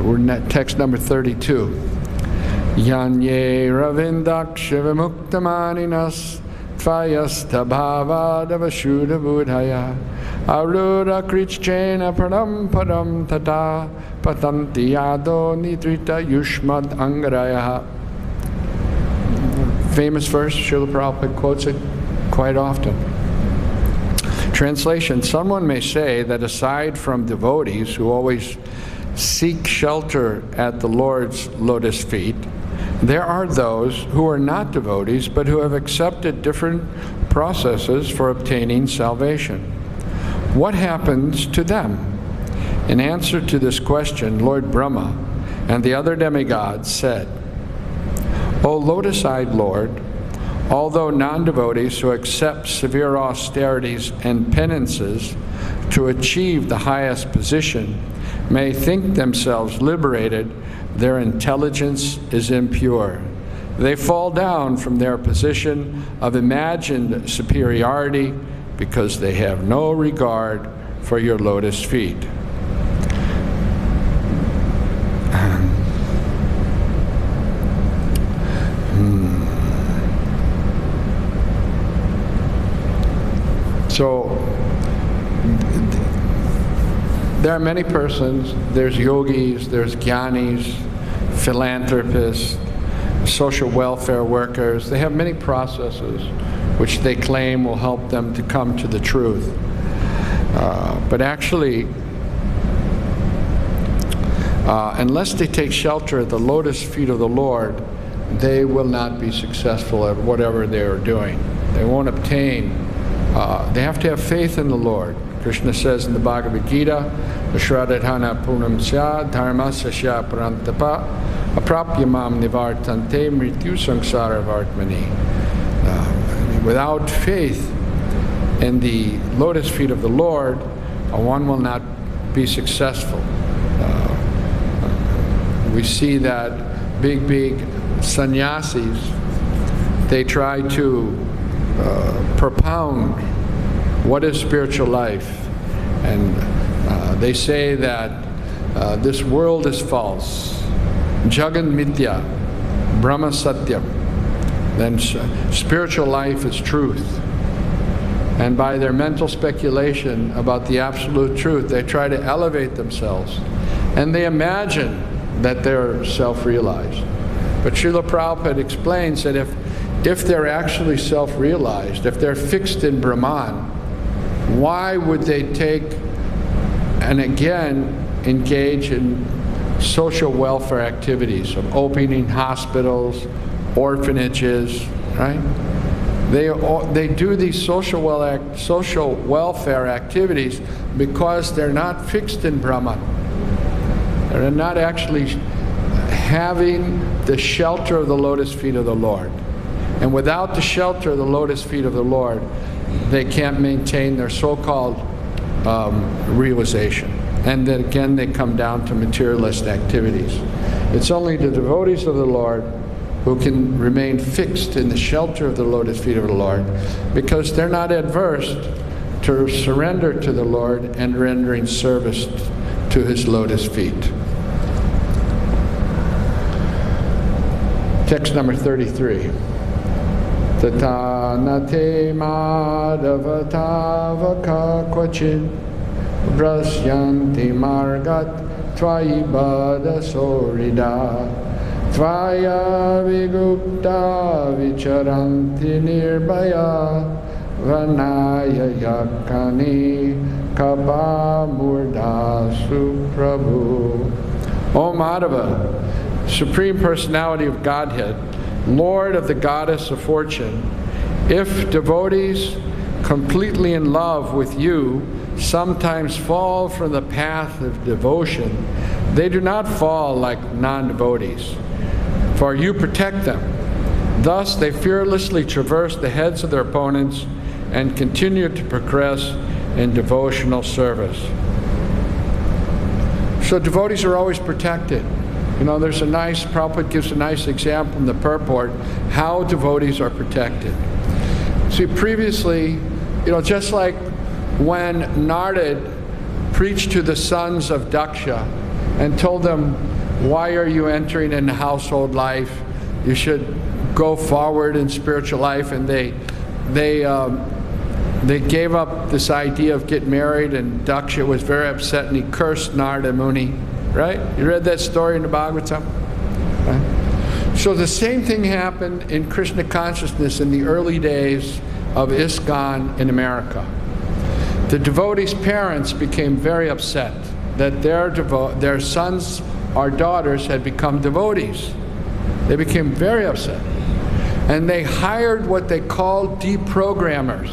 We're in text number 32. Yanye ravindak shivamuktamaninas tvayasta bhavadavashuddha buddhaya arura krichchena pradam padam tata patanti yado nidrita yushmad angaraya. Famous verse, Srila Prabhupada quotes it quite often. Translation: someone may say that aside from devotees who always seek shelter at the Lord's lotus feet, there are those who are not devotees but who have accepted different processes for obtaining salvation. What happens to them? In answer to this question, Lord Brahma and the other demigods said, O lotus-eyed Lord, although non-devotees who accept severe austerities and penances to achieve the highest position may think themselves liberated, their intelligence is impure. They fall down from their position of imagined superiority because they have no regard for your lotus feet. So, there are many persons, there's yogis, there's jnanis, philanthropists, social welfare workers. They have many processes which they claim will help them to come to the truth. But actually, unless they take shelter at the lotus feet of the Lord, they will not be successful at whatever they are doing. They won't obtain. They have to have faith in the Lord. Krishna says in the Bhagavad Gita, Shradhana punam sya dharma sasya parantapa aprapyamam nivartante mrityu samsara vartmani. Without faith in the lotus feet of the Lord, one will not be successful. We see that big sannyasis, they try to propound what is spiritual life, and they say that this world is false, Jagan Mithya, Brahma Satyam, then spiritual life is truth. And by their mental speculation about the absolute truth, they try to elevate themselves, and they imagine that they're self-realized. But Srila Prabhupada explains that if they're actually self-realized, if they're fixed in Brahman, why would they take and again engage in social welfare activities of opening hospitals, orphanages, right? They do these social welfare activities because they're not fixed in Brahman. They're not actually having the shelter of the lotus feet of the Lord. And without the shelter of the lotus feet of the Lord, they can't maintain their so-called realization. And then again, they come down to materialist activities. It's only the devotees of the Lord who can remain fixed in the shelter of the lotus feet of the Lord, because they're not adverse to surrender to the Lord and rendering service to His lotus feet. Text number 33. Tata nate madhavatavaka kvachin brasyanti margat tvayibada sorida tvaya vigupta vicharanti nirbhaya vanaya yakani kapamurdasu prabhu. O Madhava, Supreme Personality of Godhead, Lord of the Goddess of Fortune, if devotees completely in love with you sometimes fall from the path of devotion, they do not fall like non-devotees, for you protect them. Thus they fearlessly traverse the heads of their opponents and continue to progress in devotional service. So devotees are always protected. You know, there's a nice, Prabhupada gives a nice example in the purport how devotees are protected. See, previously, you know, just like when Narad preached to the sons of Daksha and told them, why are you entering into household life? You should go forward in spiritual life. And they gave up this idea of get married, and Daksha was very upset and he cursed Narada Muni. Right? You read that story in the Bhagavatam? Right? So the same thing happened in Krishna consciousness in the early days of ISKCON in America. The devotees' parents became very upset that their sons or daughters had become devotees. They became very upset. And they hired what they called deprogrammers.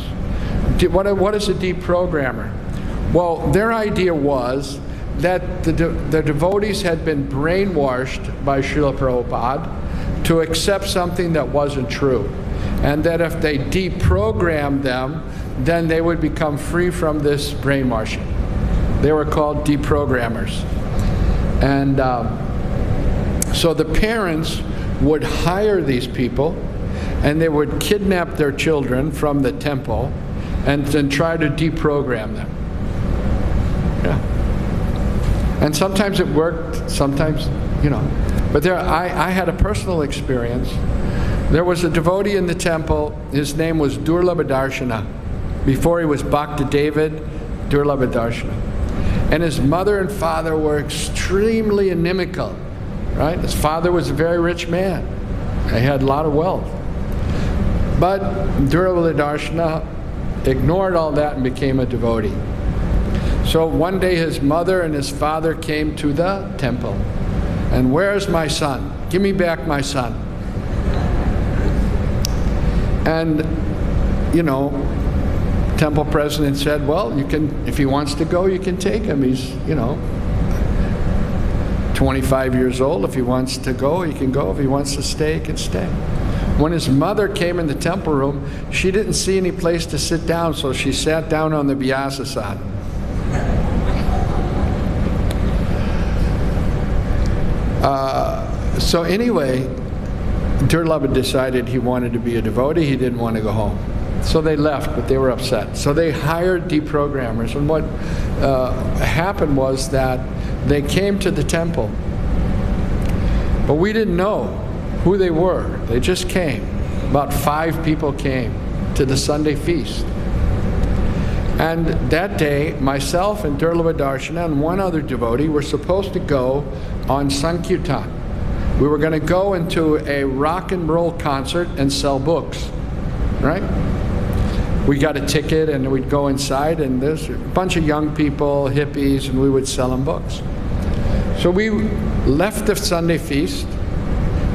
What is a deprogrammer? Well, their idea was that the devotees had been brainwashed by Srila Prabhupada to accept something that wasn't true. And that if they deprogrammed them, then they would become free from this brainwashing. They were called deprogrammers. And so the parents would hire these people, and they would kidnap their children from the temple and then try to deprogram them. Yeah. And sometimes it worked, sometimes, you know. But I had a personal experience. There was a devotee in the temple. His name was Durlabhadarshana. Before he was Bhakta David, Durlabhadarshana. And his mother and father were extremely inimical, right? His father was a very rich man. He had a lot of wealth. But Durlabhadarshana ignored all that and became a devotee. So one day his mother and his father came to the temple. And where's my son? Give me back my son. And, you know, temple president said, well, you can, if he wants to go, you can take him. He's, you know, 25 years old. If he wants to go, he can go. If he wants to stay, he can stay. When his mother came in the temple room, she didn't see any place to sit down, so she sat down on the Vyasasana. So anyway, Durlabha decided he wanted to be a devotee. He didn't want to go home. So they left, but they were upset. So they hired deprogrammers. And what happened was that they came to the temple. But we didn't know who they were. They just came. About 5 people came to the Sunday feast. And that day, myself and Durlabhadarshana and one other devotee were supposed to go on Sankirtan. We were going to go into a rock and roll concert and sell books, right? We got a ticket and we'd go inside, and there's a bunch of young people, hippies, and we would sell them books. So we left the Sunday feast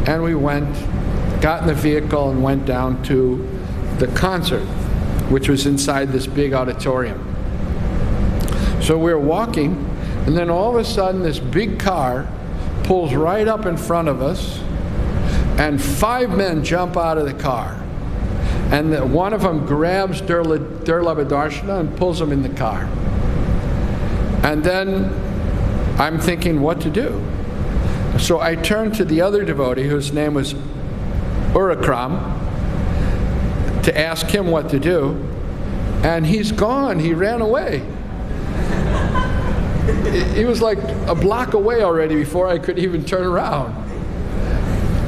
and we went, got in the vehicle and went down to the concert, which was inside this big auditorium. So we were walking, and then all of a sudden this big car pulls right up in front of us, and 5 men jump out of the car. And one of them grabs Durlabhadarshana and pulls him in the car. And then I'm thinking what to do. So I turned to the other devotee, whose name was Urakram, to ask him what to do. And he's gone. He ran away. He was like a block away already before I could even turn around.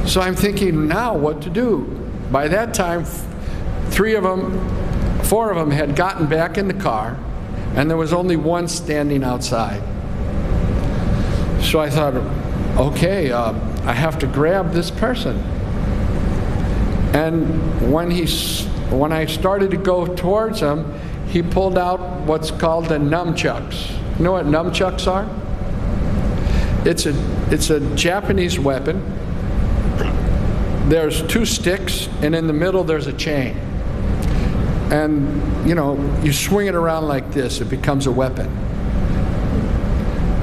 So I'm thinking, now what to do? By that time, 4 of them had gotten back in the car, and there was only one standing outside. So I thought, okay, I have to grab this person. And when I started to go towards him, he pulled out what's called the nunchucks. You know what nunchucks are? It's a Japanese weapon. There's 2 sticks, and in the middle there's a chain. And, you know, you swing it around like this, it becomes a weapon.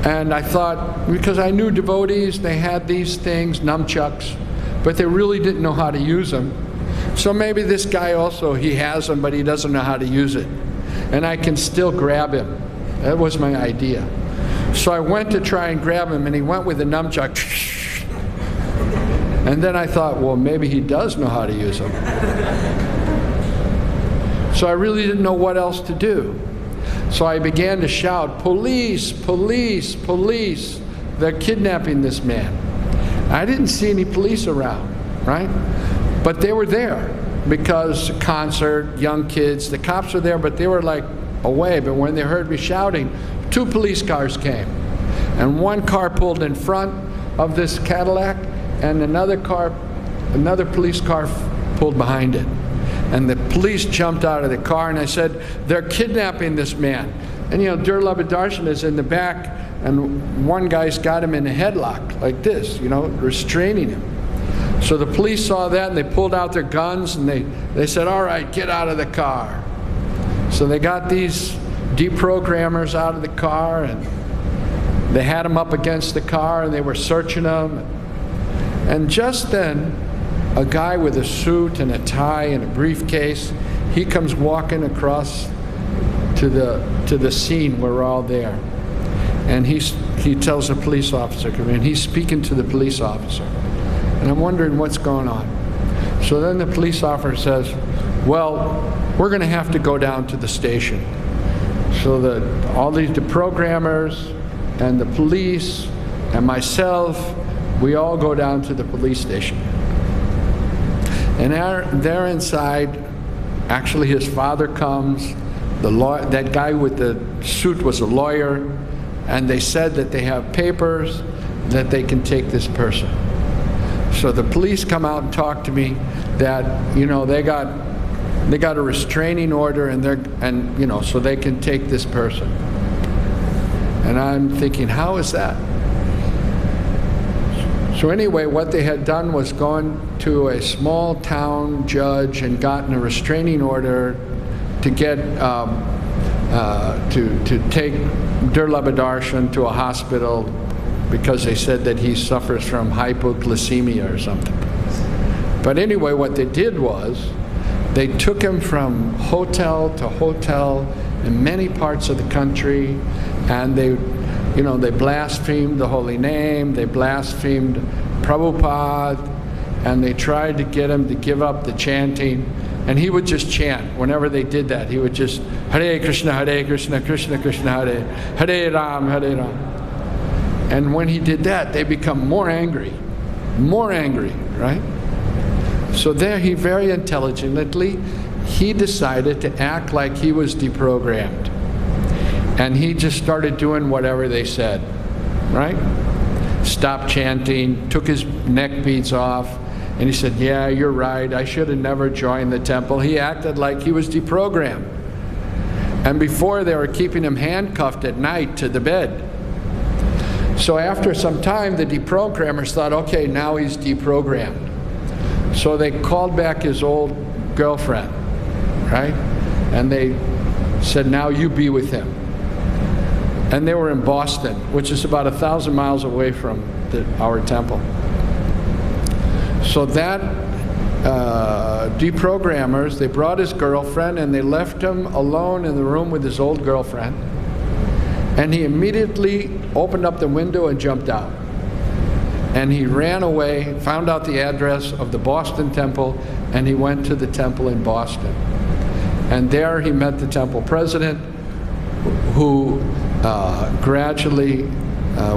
And I thought, because I knew devotees, they had these things, nunchucks, but they really didn't know how to use them. So maybe this guy also, he has them, but he doesn't know how to use it. And I can still grab him. That was my idea. So I went to try and grab him, and he went with the nunchuck. And then I thought, well, maybe he does know how to use them. So I really didn't know what else to do. So I began to shout, police, police, police. They're kidnapping this man. I didn't see any police around, right? But they were there because concert, young kids, the cops were there, but they were like away. But when they heard me shouting, 2 police cars came. And one car pulled in front of this Cadillac, and another police car pulled behind it. And the police jumped out of the car, and I said, they're kidnapping this man. And you know, Durlabhadarshana is in the back, and one guy's got him in a headlock, like this, you know, restraining him. So the police saw that, and they pulled out their guns, and they said, all right, get out of the car. So they got these deprogrammers out of the car, and they had them up against the car, and they were searching them. And just then, a guy with a suit and a tie and a briefcase, he comes walking across to the scene where we're all there. And he tells a police officer, and he's speaking to the police officer. And I'm wondering what's going on. So then the police officer says, well, we're going to have to go down to the station. So that all the programmers and the police and myself, we all go down to the police station. And there inside, actually his father comes, that guy with the suit was a lawyer, and they said that they have papers that they can take this person. So the police come out and talk to me that, you know, they got a restraining order, and you know, so they can take this person. And I'm thinking, how is that? So anyway, what they had done was gone to a small town judge and gotten a restraining order to get to take Durlabhadarshana to a hospital because they said that he suffers from hypoglycemia or something. But anyway, what they did was they took him from hotel to hotel in many parts of the country, and they blasphemed the holy name, they blasphemed Prabhupada, and they tried to get him to give up the chanting. And he would just chant. Whenever they did that, he would just, Hare Krishna, Krishna Krishna, Hare Ram, Hare Ram. And when he did that, they become more angry, right? So there he very intelligently, he decided to act like he was deprogrammed. And he just started doing whatever they said, right? Stopped chanting, took his neck beads off, and he said, yeah, you're right, I should have never joined the temple. He acted like he was deprogrammed. And before, they were keeping him handcuffed at night to the bed. So after some time, the deprogrammers thought, okay, now he's deprogrammed. So they called back his old girlfriend, right? And they said, now you be with him. And they were in Boston, which is about 1,000 miles away from our temple. So that deprogrammers, they brought his girlfriend and they left him alone in the room with his old girlfriend. And he immediately opened up the window and jumped out. And he ran away, found out the address of the Boston temple, and he went to the temple in Boston. And there he met the temple president, who gradually,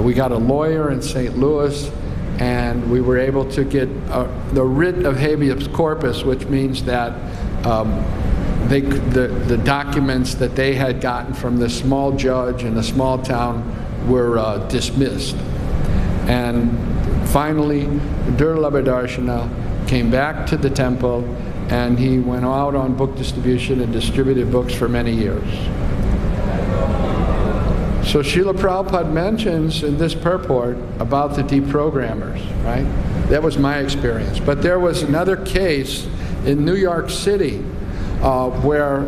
we got a lawyer in St. Louis, and we were able to get the writ of habeas corpus, which means that the documents that they had gotten from the small judge in the small town were dismissed. And finally, Durlabhadarshana came back to the temple, and he went out on book distribution and distributed books for many years. So Srila Prabhupada mentions in this purport about the deprogrammers, right? That was my experience. But there was another case in New York City where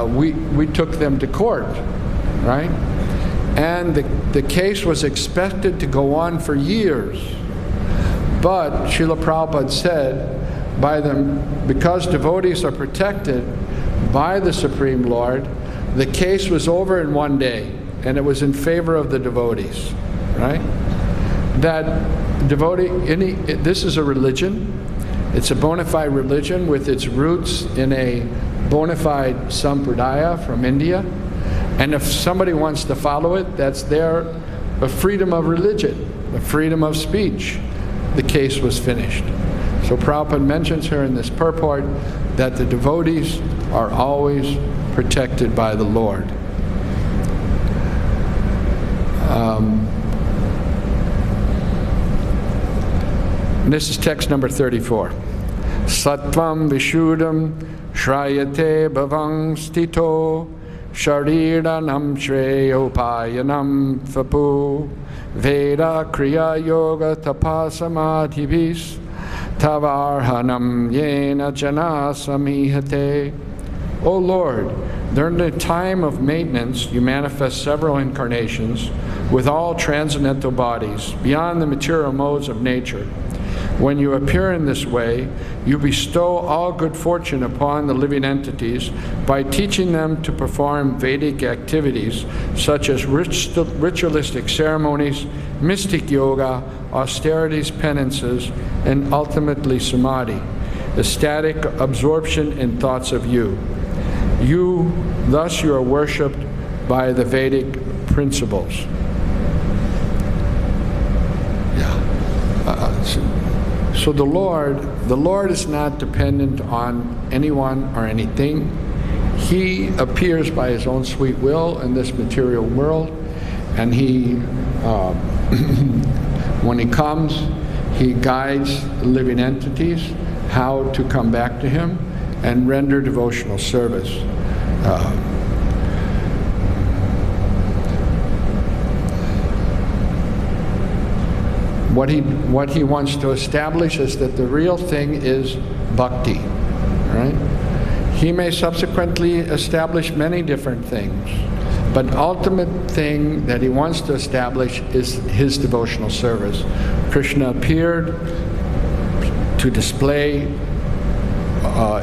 we took them to court, right? And the case was expected to go on for years. But Srila Prabhupada said, because devotees are protected by the Supreme Lord, the case was over in one day, and it was in favor of the devotees, right? That this is a religion. It's a bona fide religion with its roots in a bona fide sampradaya from India. And if somebody wants to follow it, that's their freedom of religion, the freedom of speech. The case was finished. So Prabhupada mentions here in this purport that the devotees are always protected by the Lord. This is text number 34. Sattvam vishuddham shrayate bhavang stito shariranam shreyopayanam vapu veda kriya yoga tapasamadhibhis tavarhanam yena jana samihate. O Lord, during the time of maintenance, you manifest several incarnations with all transcendental bodies beyond the material modes of nature. When you appear in this way, you bestow all good fortune upon the living entities by teaching them to perform Vedic activities such as ritualistic ceremonies, mystic yoga, austerities, penances, and ultimately samadhi, ecstatic absorption in thoughts of you. Thus you are worshipped by the Vedic principles. So the Lord is not dependent on anyone or anything. He appears by His own sweet will in this material world, and He, when He comes, He guides living entities how to come back to Him and render devotional service. What he wants to establish is that the real thing is bhakti, right? He may subsequently establish many different things, but ultimate thing that he wants to establish is his devotional service. Krishna appeared to display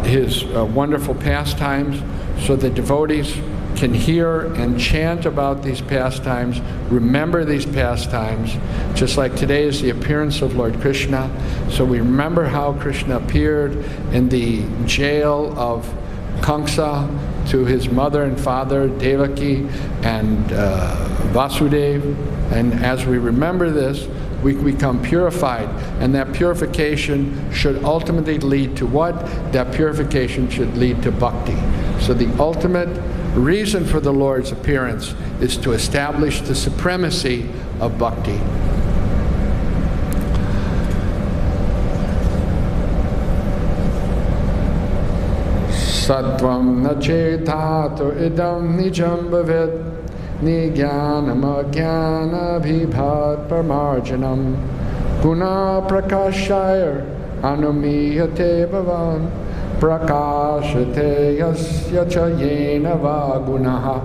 his wonderful pastimes so that devotees can hear and chant about these pastimes, remember these pastimes, just like today is the appearance of Lord Krishna. So we remember how Krishna appeared in the jail of Kamsa to his mother and father, Devaki and Vasudeva. And as we remember this, we become purified. And that purification should ultimately lead to what? That purification should lead to bhakti. So the ultimate reason for the Lord's appearance is to establish the supremacy of bhakti. Sattvam na cetato idam nijam bhavet nijnanam ajnana bhibhat parmarjanam guna prakashayar anumiyate bhavan prakashate yasya cha yena va gunaha.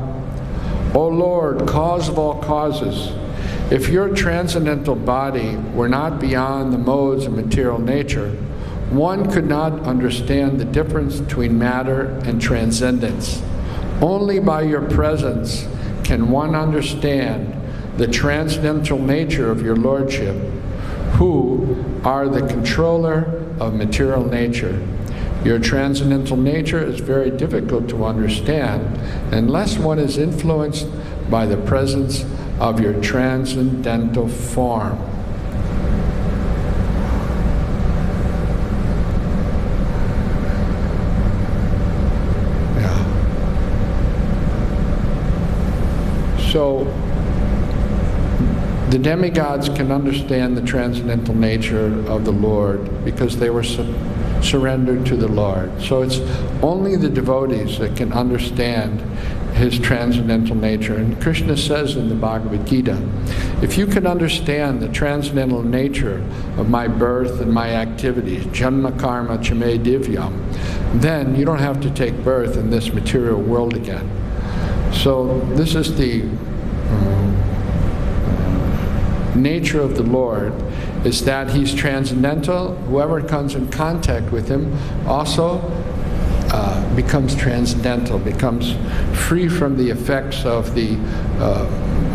O Lord, cause of all causes, if your transcendental body were not beyond the modes of material nature, one could not understand the difference between matter and transcendence. Only by your presence can one understand the transcendental nature of your Lordship, who are the controller of material nature. Your transcendental nature is very difficult to understand unless one is influenced by the presence of your transcendental form. So the demigods can understand the transcendental nature of the Lord because they were surrendered to the Lord. So it's only the devotees that can understand His transcendental nature. And Krishna says in the Bhagavad Gita, if you can understand the transcendental nature of my birth and my activities, janma karma chame divyam, then you don't have to take birth in this material world again. So this is the nature of the Lord, is that He's transcendental. Whoever comes in contact with Him also becomes transcendental, becomes free from the effects of the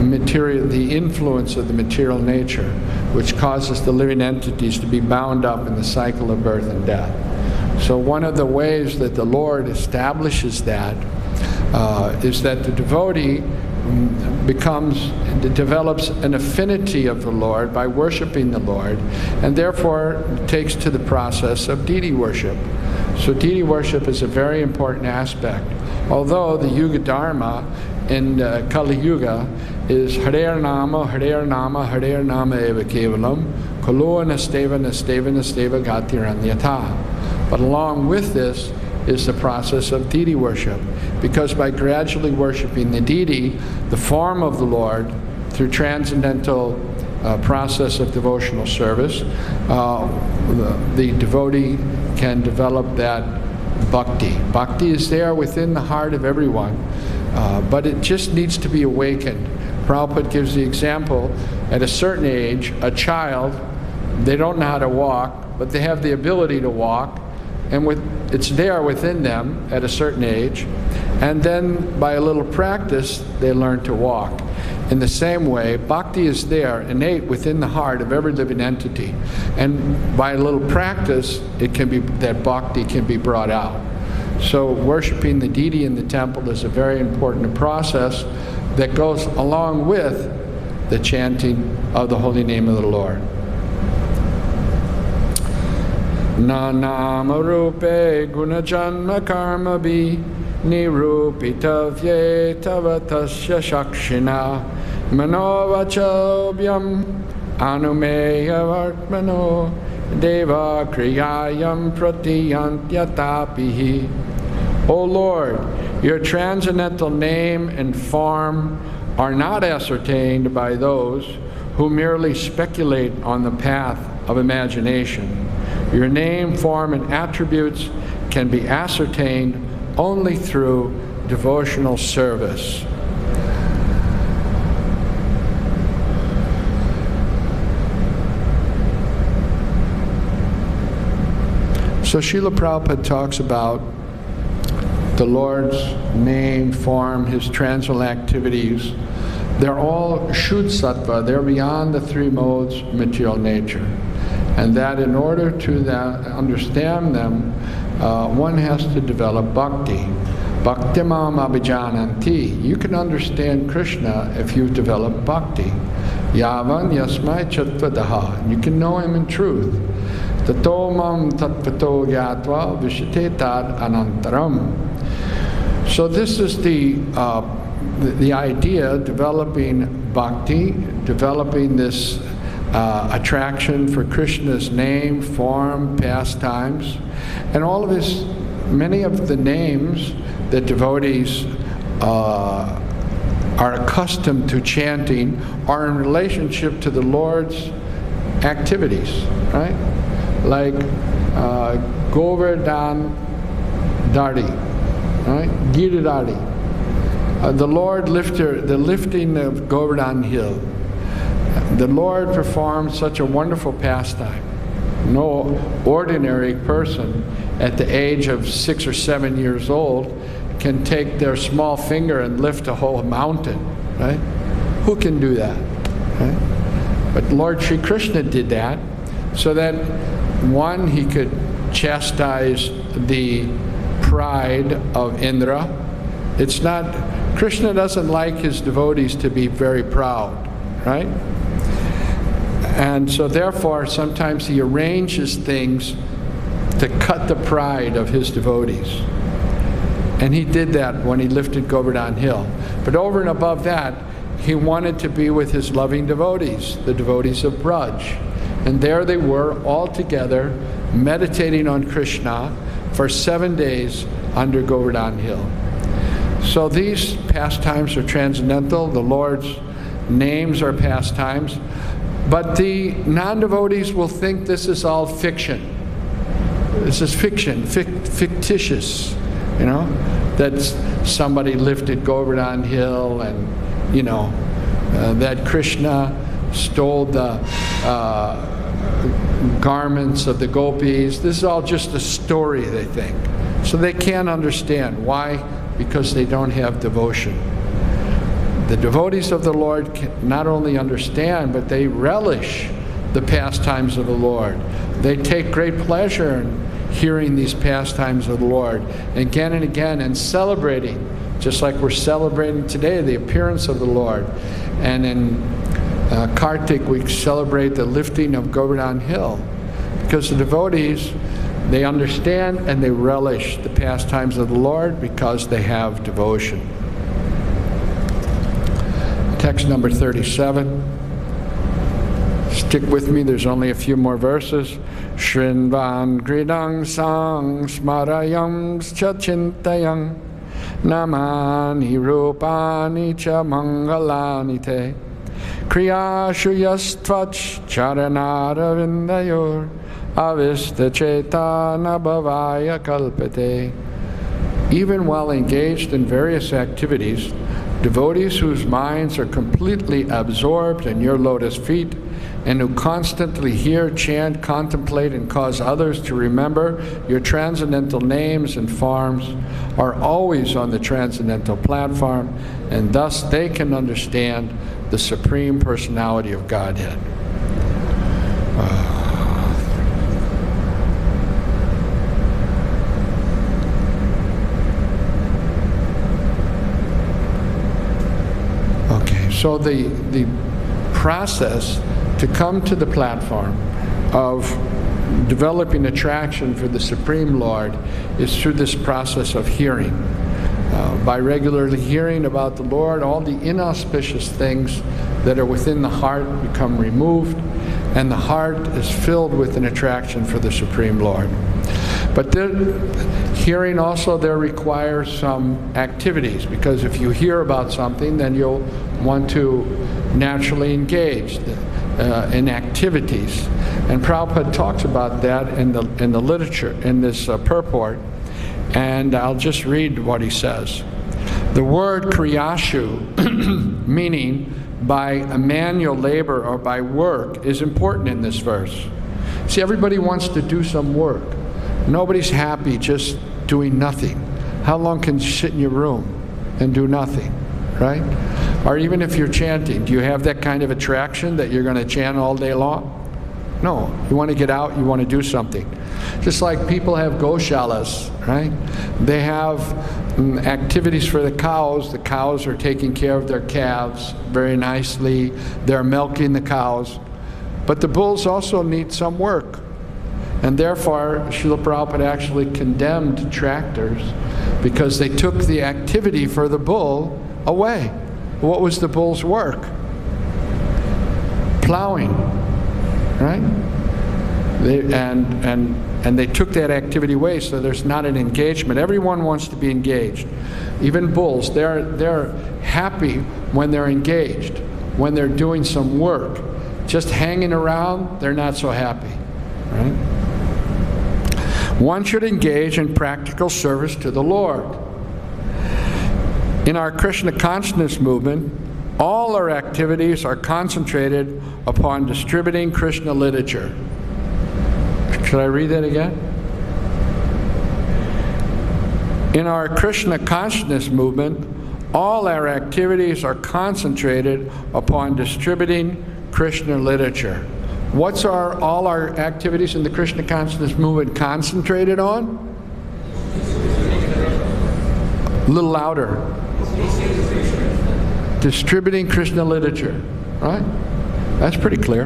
material, the influence of the material nature, which causes the living entities to be bound up in the cycle of birth and death. So one of the ways that the Lord establishes that is that the devotee develops an affinity of the Lord by worshiping the Lord, and therefore takes to the process of deity worship. So deity worship is a very important aspect. Although the Yuga Dharma in Kali Yuga is Hare Nama, Hare Nama, Hare Nama Eva Kevalam, Kalo Nasteva Nasteva Nasteva Gatiranyata. But along with this is the process of deity worship, because by gradually worshiping the deity, the form of the Lord, through transcendental process of devotional service, the devotee can develop that bhakti. Bhakti is there within the heart of everyone, but it just needs to be awakened. Prabhupada gives the example, at a certain age, a child they don't know how to walk, but they have the ability to walk, and it's there within them at a certain age, and then by a little practice, they learn to walk. In the same way, bhakti is there, innate within the heart of every living entity, and by a little practice, that bhakti can be brought out. So worshiping the deity in the temple is a very important process that goes along with the chanting of the holy name of the Lord. Na nama rupe guna janma karma bi nirupitavye tavatasya shakshina manovachabhyam anumeya vartmano deva kriyayam pratiyantyatapihi. O Lord, your transcendental name and form are not ascertained by those who merely speculate on the path of imagination. Your name, form, and attributes can be ascertained only through devotional service. So Srila Prabhupada talks about the Lord's name, form, His transcendental activities. They're all Shuddha-sattva, they're beyond the three modes of material nature. And that in order to understand them, one has to develop bhakti. Bhaktimam abhijananti. You can understand Krishna if you develop bhakti. Yavan yasmai chatvadaha. You can know Him in truth. Tato mam tatvato yatva vishite tad anantaram. So this is the idea, developing bhakti, developing this attraction for Krishna's name, form, pastimes, and all of His, many of the names that devotees are accustomed to chanting are in relationship to the Lord's activities, right? Like Govardhan Dari, right? Giridhari. The Lord lifter, the lifting of Govardhan Hill. The Lord performed such a wonderful pastime. No ordinary person at the age of 6 or 7 years old can take their small finger and lift a whole mountain, right? Who can do that, right? But Lord Sri Krishna did that so that, one, He could chastise the pride of Indra. It's not, Krishna doesn't like His devotees to be very proud, right? And so therefore, sometimes He arranges things to cut the pride of His devotees. And He did that when He lifted Govardhan Hill. But over and above that, He wanted to be with His loving devotees, the devotees of Braj. And there they were, all together, meditating on Krishna for 7 days under Govardhan Hill. So these pastimes are transcendental. The Lord's names are pastimes. But the non-devotees will think this is all fiction. This is fiction, fictitious, you know, that somebody lifted Govardhan Hill and, you know, that Krishna stole the garments of the gopis. This is all just a story, they think. So they can't understand. Why? Because they don't have devotion. The devotees of the Lord can not only understand, but they relish the pastimes of the Lord. They take great pleasure in hearing these pastimes of the Lord again and again, and celebrating, just like we're celebrating today, the appearance of the Lord. And in Kartik, we celebrate the lifting of Govardhan Hill, because the devotees, they understand and they relish the pastimes of the Lord because they have devotion. Text number 37. Stick with me, there's only a few more verses. Shrinvan gridang sang smarayam chachintayam namani rupani cha mangalani te kriyashu yastvach charanara vindayor avista chetana bhavaya kalpate. Even while engaged in various activities, Devotees whose minds are completely absorbed in your lotus feet and who constantly hear, chant, contemplate, and cause others to remember your transcendental names and forms are always on the transcendental platform, and thus they can understand the Supreme Personality of Godhead. So the process to come to the platform of developing attraction for the Supreme Lord is through this process of hearing. By regularly hearing about the Lord, all the inauspicious things that are within the heart become removed, and the heart is filled with an attraction for the Supreme Lord. But hearing also there requires some activities, because if you hear about something, then you'll want to naturally engage in activities. And Prabhupada talks about that in the literature, in this purport, and I'll just read what he says. The word kriyashu, meaning by a manual labor or by work, is important in this verse. See, everybody wants to do some work. Nobody's happy just doing nothing. How long can you sit in your room and do nothing, right? Or even if you're chanting, do you have that kind of attraction that you're going to chant all day long? No, you want to get out, you want to do something. Just like people have goshalas, right? They have activities for the cows. The cows are taking care of their calves very nicely. They're milking the cows. But the bulls also need some work. And therefore, Srila Prabhupada actually condemned tractors because they took the activity for the bull away. What was the bull's work? Plowing, right? And they took that activity away, so there's not an engagement. Everyone wants to be engaged. Even bulls, they're happy when they're engaged, when they're doing some work. Just hanging around, they're not so happy, right? One should engage in practical service to the Lord. In our Krishna consciousness movement, all our activities are concentrated upon distributing Krishna literature. Should I read that again? In our Krishna consciousness movement, all our activities are concentrated upon distributing Krishna literature. What's all our activities in the Krishna consciousness movement concentrated on? A little louder. Distributing Krishna literature, right? That's pretty clear.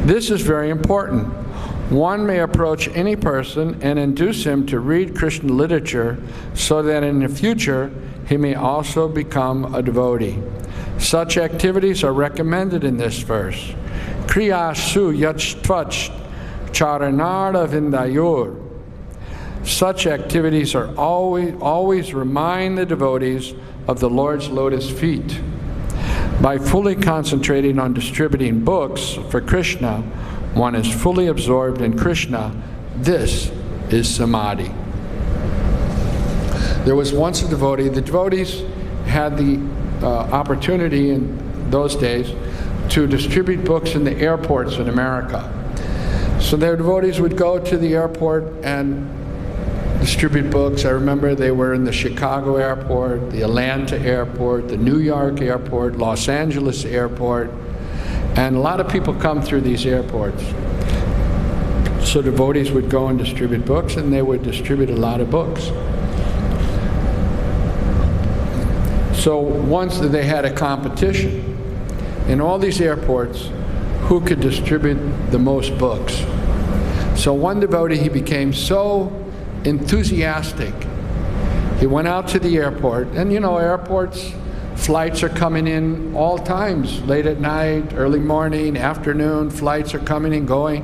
This is very important. One may approach any person and induce him to read Krishna literature so that in the future he may also become a devotee. Such activities are recommended in this verse. Kriyasu yachtvach charanara vindayur. Such activities are always remind the devotees of the Lord's lotus feet. By fully concentrating on distributing books for Krishna, one is fully absorbed in Krishna. This is samadhi. There was once a devotee. The devotees had the opportunity in those days to distribute books in the airports in America. So their devotees would go to the airport and distribute books. I remember they were in the Chicago airport, the Atlanta airport, the New York airport, Los Angeles airport, and a lot of people come through these airports. So devotees would go and distribute books, and they would distribute a lot of books. So once they had a competition in all these airports, who could distribute the most books. So one devotee, he became so enthusiastic. He went out to the airport, and you know, airports, flights are coming in all times, late at night, early morning, afternoon, flights are coming and going.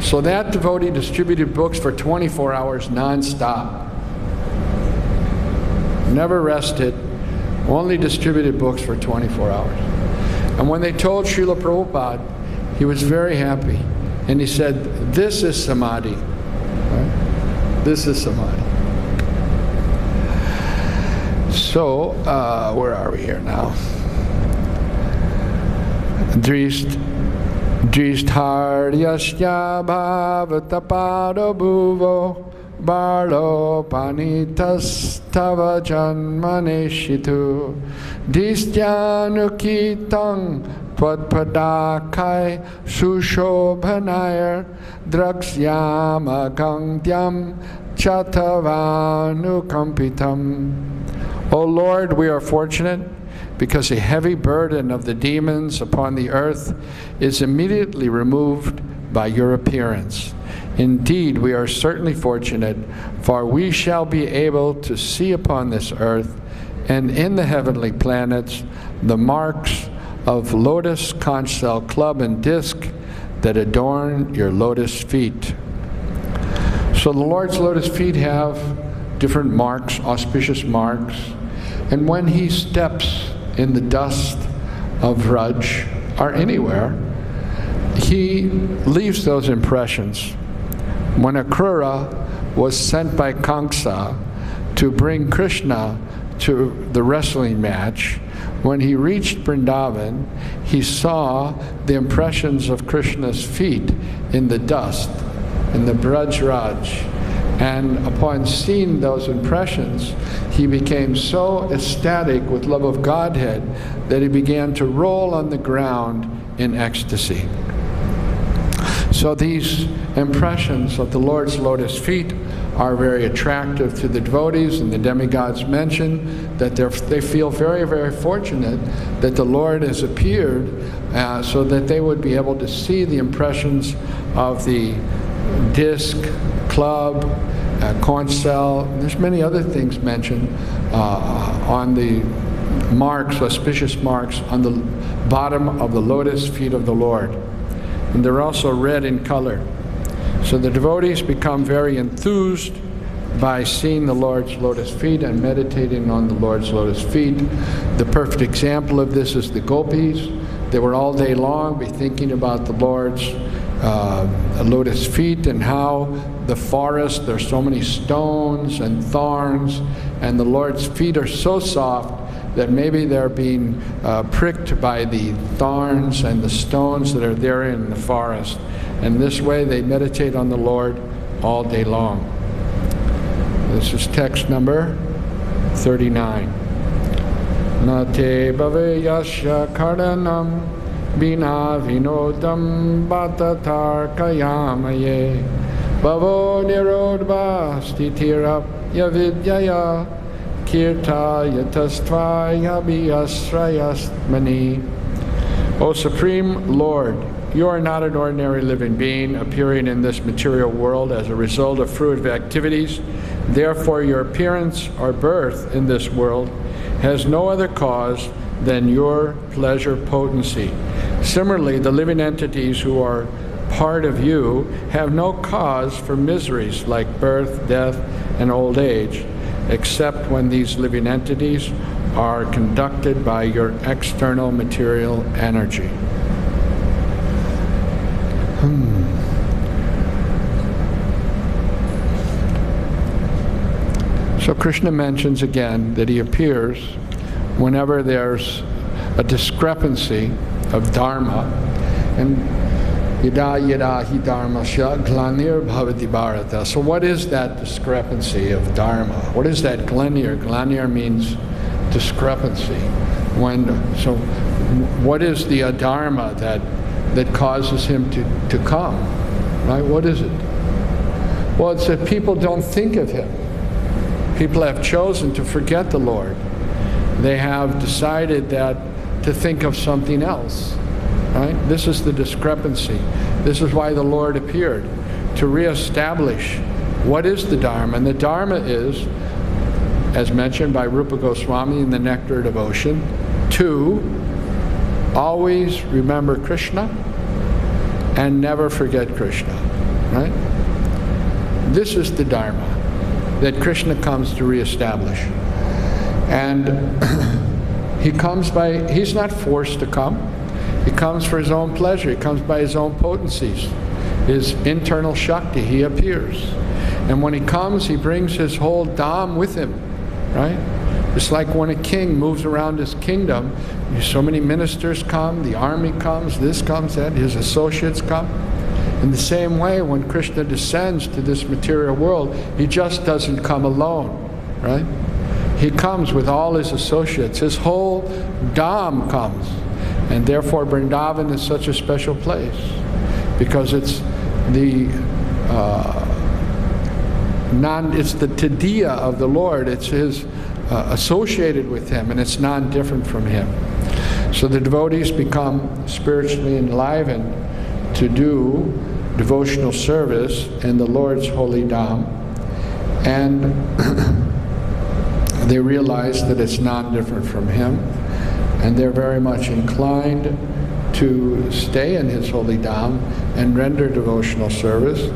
So that devotee distributed books for 24 hours non-stop. Never rested, only distributed books for 24 hours. And when they told Srila Prabhupada, he was very happy. And he said, this is samadhi. Right? This is samadhi. So, where are we here now? Drishtaryasya bhavatapado bhuvo barlo panitas tava janmaneshitu distyanukitang tvatpadakai sushobhanayar draksyama gangtyam chatavanukampitam. O Lord, we are fortunate because the heavy burden of the demons upon the earth is immediately removed by your appearance. Indeed, we are certainly fortunate, for we shall be able to see upon this earth and in the heavenly planets the marks of lotus, conch shell, club, and disc that adorn your lotus feet. So the Lord's lotus feet have different marks, auspicious marks, and when he steps in the dust of Vraj or anywhere, he leaves those impressions. When Akrura was sent by Kamsa to bring Krishna to the wrestling match, when he reached Vrindavan, he saw the impressions of Krishna's feet in the dust, in the Braj Raj. And upon seeing those impressions, he became so ecstatic with love of Godhead that he began to roll on the ground in ecstasy. So these impressions of the Lord's lotus feet are very attractive to the devotees, and the demigods mention that they feel very, very fortunate that the Lord has appeared so that they would be able to see the impressions of the disc, club, conch shell. There's many other things mentioned on the marks, auspicious marks, on the bottom of the lotus feet of the Lord. And they're also red in color. So the devotees become very enthused by seeing the Lord's lotus feet and meditating on the Lord's lotus feet. The perfect example of this is the gopis. They were all day long be thinking about the Lord's lotus feet and how the forest, there's so many stones and thorns, and the Lord's feet are so soft that maybe they're being pricked by the thorns and the stones that are there in the forest. And this way they meditate on the Lord all day long. This is text number 39. Nate bhaveyasya karanam bina vinodam bhatatar kayamaye bhavo nirodva stitira yavidyaya kirta yatastvaya biyasrayasmani. O Supreme Lord, you are not an ordinary living being appearing in this material world as a result of fruitive activities. Therefore, your appearance or birth in this world has no other cause than your pleasure potency. Similarly, the living entities who are part of you have no cause for miseries like birth, death, and old age, except when these living entities are conducted by your external material energy. So Krishna mentions again that he appears whenever there's a discrepancy of dharma, and yada yada hi dharmasya glanir bhavati bharata. So what is that discrepancy of dharma? What is that glanir? Glanir means discrepancy. So what is the adharma that causes him to come? Right? What is it? Well, it's that people don't think of him. People have chosen to forget the Lord. They have decided that to think of something else. Right? This is the discrepancy. This is why the Lord appeared, to reestablish what is the Dharma. And the Dharma is, as mentioned by Rupa Goswami in the Nectar of Devotion, to always remember Krishna and never forget Krishna. Right? This is the Dharma that Krishna comes to reestablish. And he comes he's not forced to come. He comes for his own pleasure. He comes by his own potencies, his internal Shakti. He appears. And when he comes, he brings his whole Dham with him, right? It's like when a king moves around his kingdom, so many ministers come, the army comes, this comes, that, his associates come. In the same way, when Krishna descends to this material world, he just doesn't come alone, right? He comes with all his associates. His whole dham comes. And therefore Vrindavan is such a special place, because it's the it's the Tadiya of the Lord. It's his associated with him, and it's non-different from him. So the devotees become spiritually enlivened to do devotional service in the Lord's holy dham, and they realize that it's non-different from him, and they're very much inclined to stay in his holy dham and render devotional service,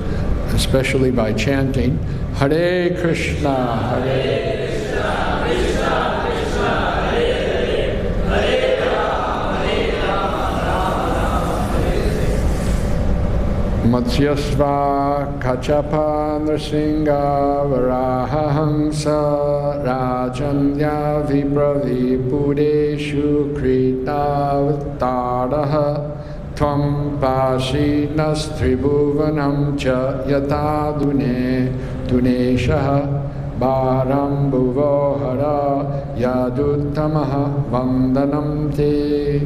especially by chanting Hare Krishna, Hare Krishna, Krishna Krishna, Hare Hare, Hare Rama, Hare Rama, Rama Rama, Hare Hare. Matsyasva Kachapa Nrsinga Varahahamsa Rajanya Vipravipudeshu Kritavattaraha Tvam Pashinas Tribhuvanam Cha Yata Duneshaha Bharam Bhuvohara Yaduttamaha Vandanam Te.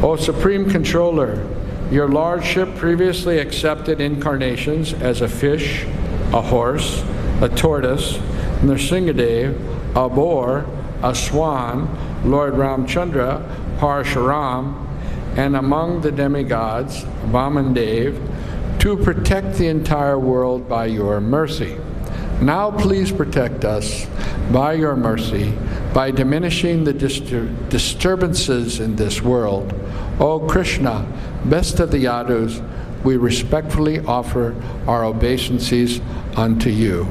O Supreme Controller, your Lordship previously accepted incarnations as a fish, a horse, a tortoise, Nrsingadev, a boar, a swan, Lord Ramchandra, Parshuram, and among the demigods, Vamandev, to protect the entire world by your mercy. Now please protect us by your mercy by diminishing the disturbances in this world. O Krishna, best of the Yadus, we respectfully offer our obeisances unto you.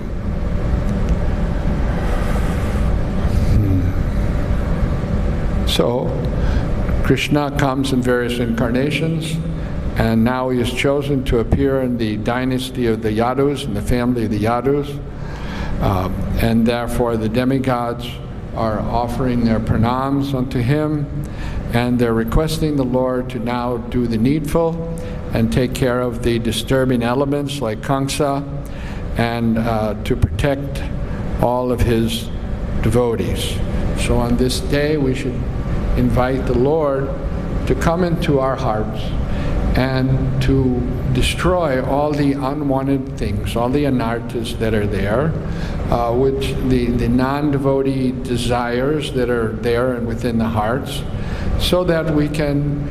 So, Krishna comes in various incarnations, and now he is chosen to appear in the dynasty of the Yadus, in the family of the Yadus, and therefore the demigods are offering their pranams unto him, and they're requesting the Lord to now do the needful and take care of the disturbing elements like Kamsa, and to protect all of his devotees. So on this day we should invite the Lord to come into our hearts and to destroy all the unwanted things, all the anarthas that are there, which the non-devotee desires that are there and within the hearts, so that we can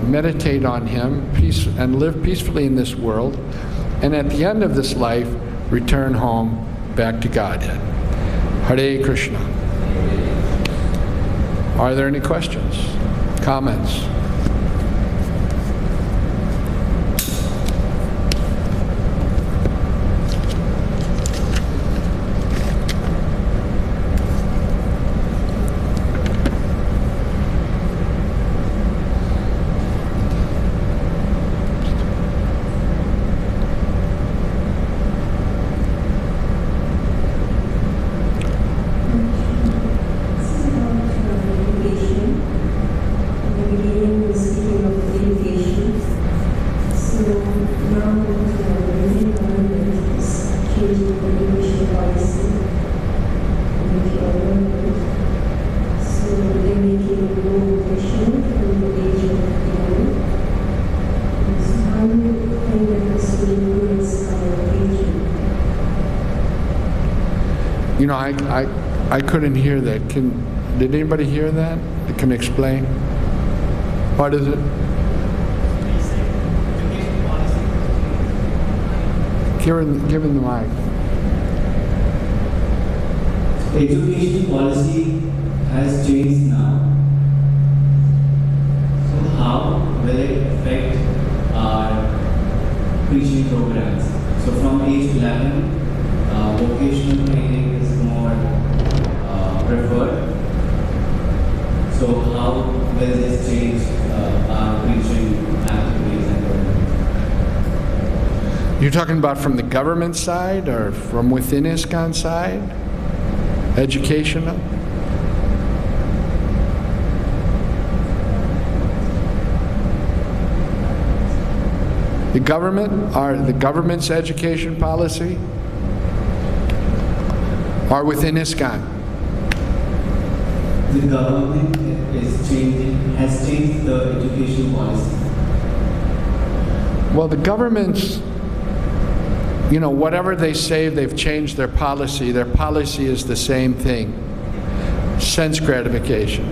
meditate on him and live peacefully in this world, and at the end of this life return home back to Godhead. Hare Krishna. Are there any questions, comments? You know, I couldn't hear that. Did anybody hear that? That can explain? What is it? Give him the mic. Education policy has changed now. So how will it affect our preaching programs? So from age 11, vocational training is more preferred. So how will this change our preaching activities and programs? You're talking about from the government side or from within ISKCON side? educational. The government's education policy are within ISKCON. The government has changed the education policy. Well, the government's, whatever they say, they've changed their policy. Their policy is the same thing. Sense gratification.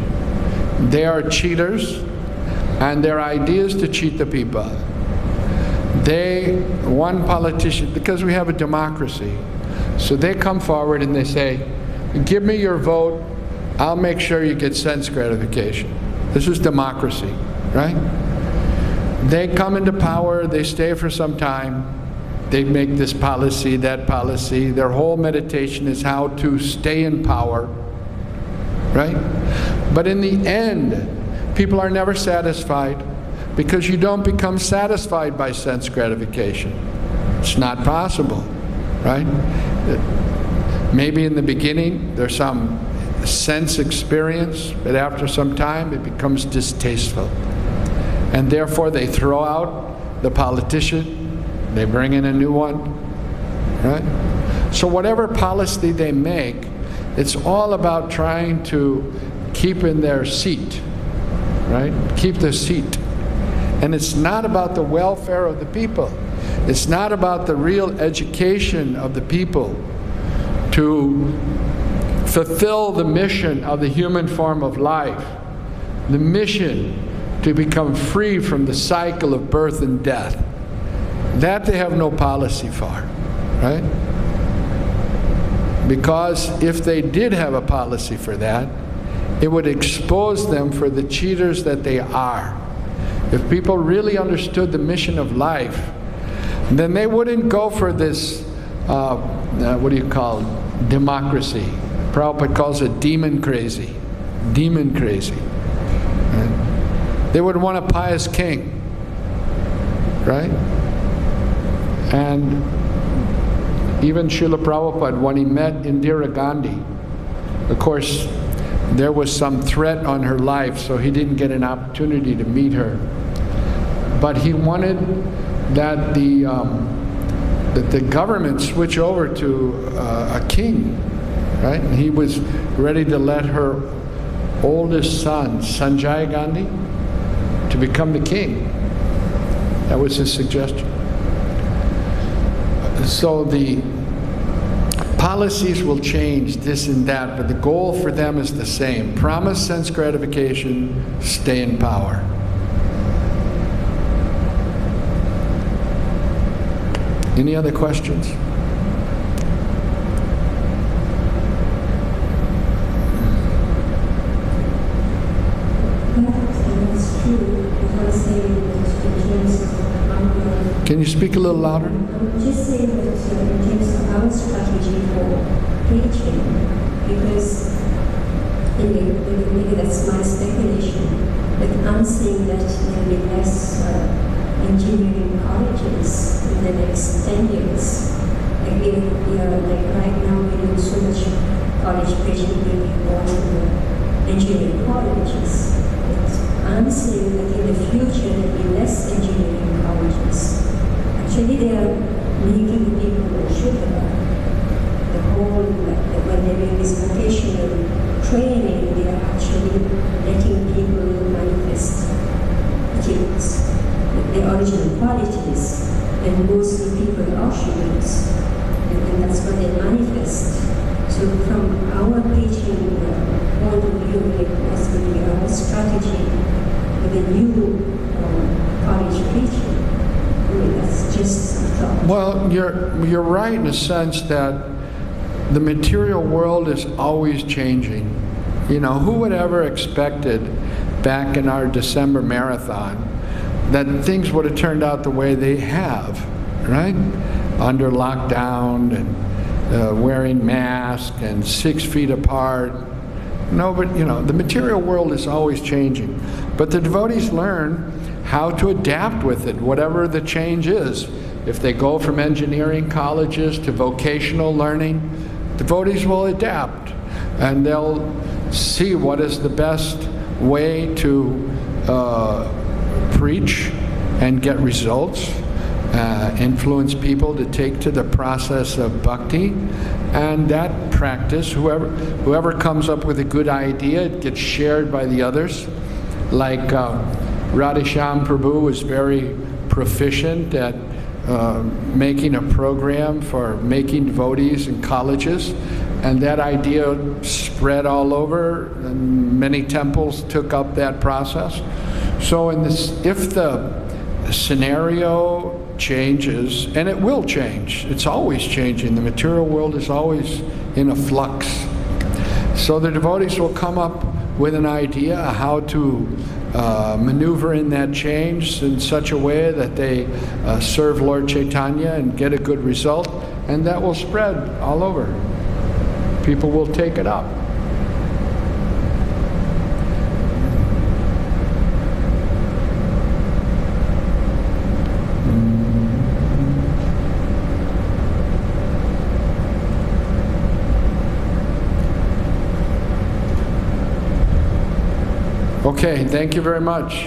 They are cheaters, and their idea is to cheat the people. One politician, because we have a democracy, so they come forward and they say, give me your vote, I'll make sure you get sense gratification. This is democracy, right? They come into power, they stay for some time, they make this policy, that policy. Their whole meditation is how to stay in power, right? But in the end, people are never satisfied, because you don't become satisfied by sense gratification. It's not possible, right? Maybe in the beginning there's some sense experience, but after some time it becomes distasteful. And therefore they throw out the politician, they bring in a new one, right? So whatever policy they make, it's all about trying to keep in their seat, right? Keep the seat. And it's not about the welfare of the people. It's not about the real education of the people to fulfill the mission of the human form of life, the mission to become free from the cycle of birth and death. That they have no policy for, right? Because if they did have a policy for that, it would expose them for the cheaters that they are. If people really understood the mission of life, then they wouldn't go for this, democracy. Prabhupada calls it demon crazy. Demon crazy. Right? They would want a pious king, right? And even Srila Prabhupada, when he met Indira Gandhi, of course, there was some threat on her life, so he didn't get an opportunity to meet her. But he wanted that the government switch over to a king, right? And he was ready to let her oldest son, Sanjay Gandhi, to become the king. That was his suggestion. So the policies will change, this and that, but the goal for them is the same. Promise sense gratification, stay in power. Any other questions? Can you speak a little louder? I'm just saying that in terms of our strategy for preaching, because maybe that's my speculation, but I'm saying that there will be less engineering colleges in the next 10 years. Like right now we do so much college preaching will be going to the engineering colleges. But I'm saying that in the future there will be less engineering colleges. Actually, they are making people sugar. The whole, when they're doing this vocational training, they are actually letting people manifest the original qualities. And mostly people are sugars. And that's what they manifest. So from our teaching point of view, it will be our strategy with the new college preaching. That's just a thought. Well, you're right in a sense that the material world is always changing. You know, who would ever expected back in our December marathon that things would have turned out the way they have, right? Under lockdown and wearing masks and 6 feet apart. No, but you know, the material world is always changing. But the devotees learn how to adapt with it, whatever the change is. If they go from engineering colleges to vocational learning, devotees will adapt. and they'll see what is the best way to preach and get results, influence people to take to the process of bhakti. And that practice, whoever comes up with a good idea, it gets shared by the others. Like Radheshyam Prabhu was very proficient at making a program for making devotees in colleges, and that idea spread all over, and many temples took up that process. So if the scenario changes, and it will change, it's always changing, the material world is always in a flux. So the devotees will come up with an idea how to maneuver in that change in such a way that they serve Lord Chaitanya and get a good result, and that will spread all over. People will take it up. Okay, thank you very much.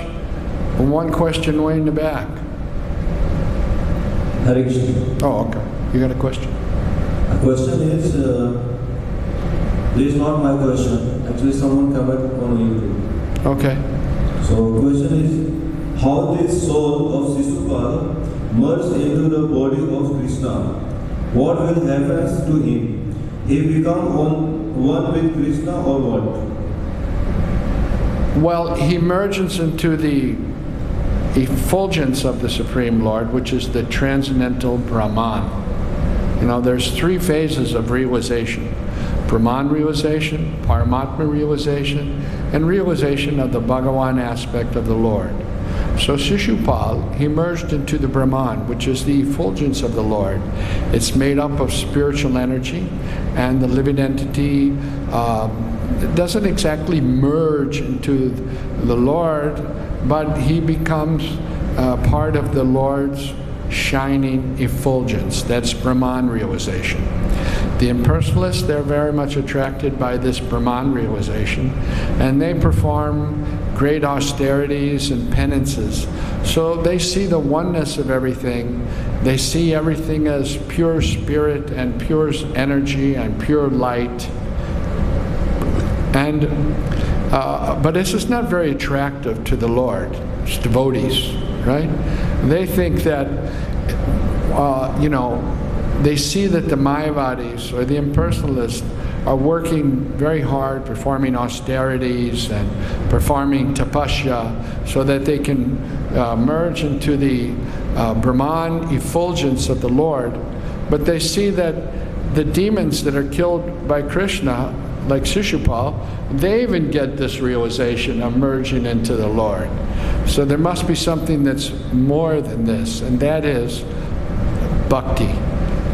One question way in the back. Hare Krishna. Oh, okay. You got a question? The question is, this is not my question. Actually, someone commented on YouTube. Okay. So, the question is, how this soul of Shishupal merged into the body of Krishna? What will happen to him? He become one with Krishna or what? Well, he merges into the effulgence of the Supreme Lord, which is the transcendental Brahman. You know, there's three phases of realization: Brahman realization, Paramatma realization, and realization of the Bhagavan aspect of the Lord. So Shishupal, he merged into the Brahman, which is the effulgence of the Lord. It's made up of spiritual energy, and the living entity it doesn't exactly merge into the Lord, but he becomes part of the Lord's shining effulgence. That's Brahman realization. The impersonalists, they're very much attracted by this Brahman realization, and they perform great austerities and penances. So they see the oneness of everything. They see everything as pure spirit and pure energy and pure light. And but this is not very attractive to the Lord. It's devotees, right? They think that they see that the Mayavadis or the impersonalists are working very hard, performing austerities and performing tapasya, so that they can merge into the Brahman effulgence of the Lord. But they see that the demons that are killed by Krishna, like Shishupal, they even get this realization of merging into the Lord. So there must be something that's more than this, and that is bhakti.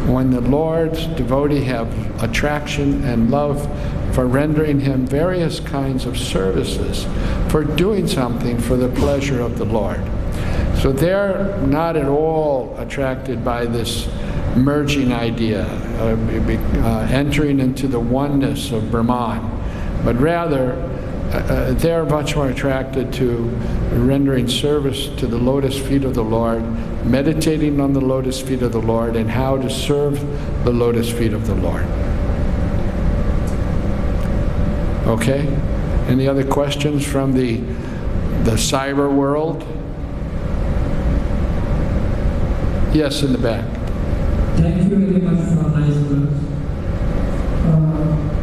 When the Lord's devotee have attraction and love for rendering him various kinds of services, for doing something for the pleasure of the Lord. So they're not at all attracted by this merging idea, entering into the oneness of Brahman, but rather they're much more attracted to rendering service to the lotus feet of the Lord, meditating on the lotus feet of the Lord, and how to serve the lotus feet of the Lord. Okay? Any other questions from the cyber world? Yes, in the back. Thank you very much for nice words.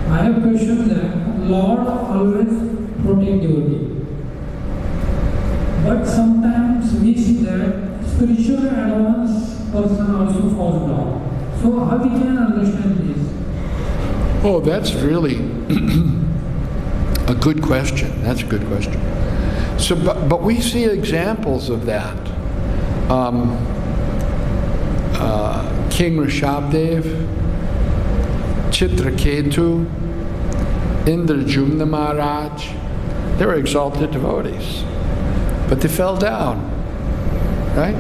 I have a question that Lord always protect devotee, but sometimes we see that spiritual advanced person also falls down. So how we can understand this? Oh, that's really a good question. That's a good question. So, but we see examples of that. King Rishabdev, Chitraketu, Indrajumna Maharaj, they were exalted devotees, but they fell down, right?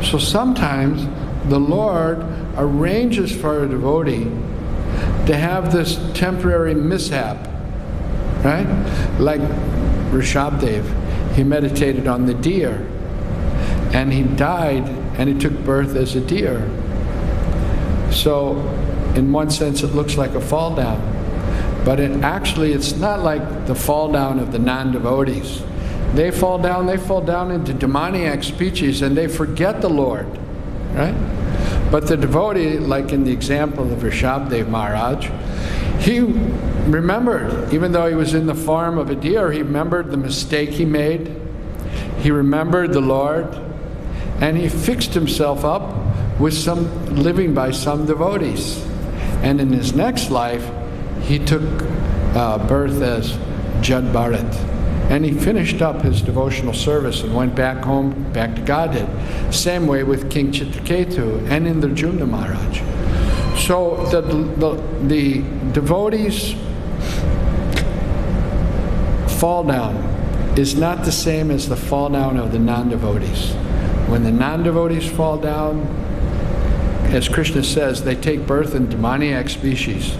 So sometimes the Lord arranges for a devotee to have this temporary mishap, right? Like Rishabdev, he meditated on the deer, and he died, and he took birth as a deer. So, in one sense, it looks like a fall down, but it's not like the fall down of the non-devotees. They fall down into demoniac species, and they forget the Lord, right? But the devotee, like in the example of Rishabdev Maharaj, he remembered, even though he was in the form of a deer, he remembered the mistake he made. He remembered the Lord, and he fixed himself up with living by some devotees. And in his next life, he took birth as Jad Bharat. And he finished up his devotional service and went back home, back to Godhead. Same way with King Chitraketu and Indradyumna Maharaj. So the devotees' fall down is not the same as the fall down of the non-devotees. When the non-devotees fall down, as Krishna says, they take birth in demoniac species,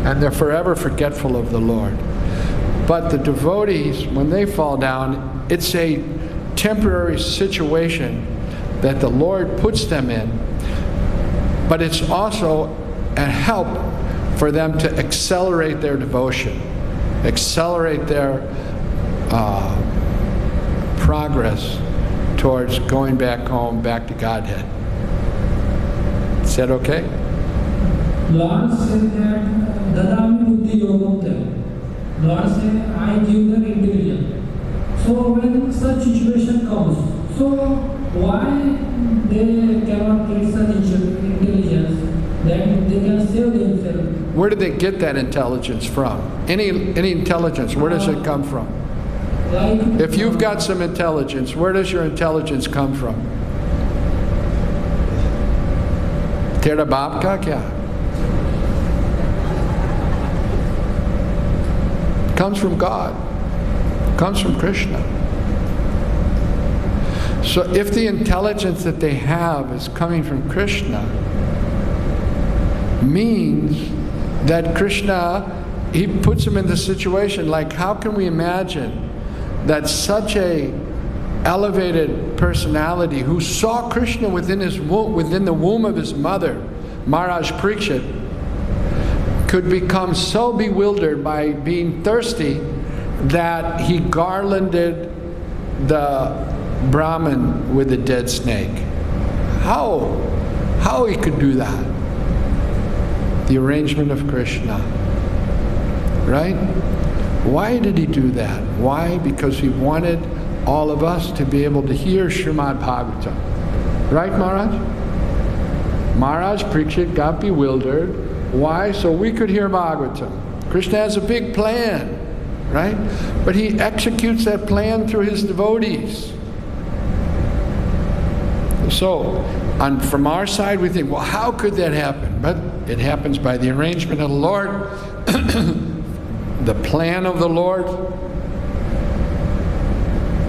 and they're forever forgetful of the Lord. But the devotees, when they fall down, it's a temporary situation that the Lord puts them in, but it's also a help for them to accelerate their devotion, accelerate their progress towards going back home, back to Godhead. Is that okay? Lord said that Dadami Buddhi Yogam Te. Lord said, I give them intelligence. So when such situation comes, so why they cannot get such intelligence that they can save themselves? Where do they get that intelligence from? Any intelligence, where does it come from? If you've got some intelligence, where does your intelligence come from? Tera baap ka kya? Comes from God, comes from Krishna. So if the intelligence that they have is coming from Krishna, means that Krishna, he puts them in the situation, like how can we imagine that such a elevated personality who saw Krishna within the womb of his mother, Maharaj Parikshit, could become so bewildered by being thirsty that he garlanded the Brahmin with a dead snake. How he could do that? The arrangement of Krishna, right? Why did he do that? Why? Because he wanted all of us to be able to hear Srimad Bhagavatam. Right, Maharaj? Maharaj Parikshit got bewildered. Why? So we could hear Bhagavatam. Krishna has a big plan, right? But he executes that plan through his devotees. So, from our side, we think, well, how could that happen? But it happens by the arrangement of the Lord, the plan of the Lord.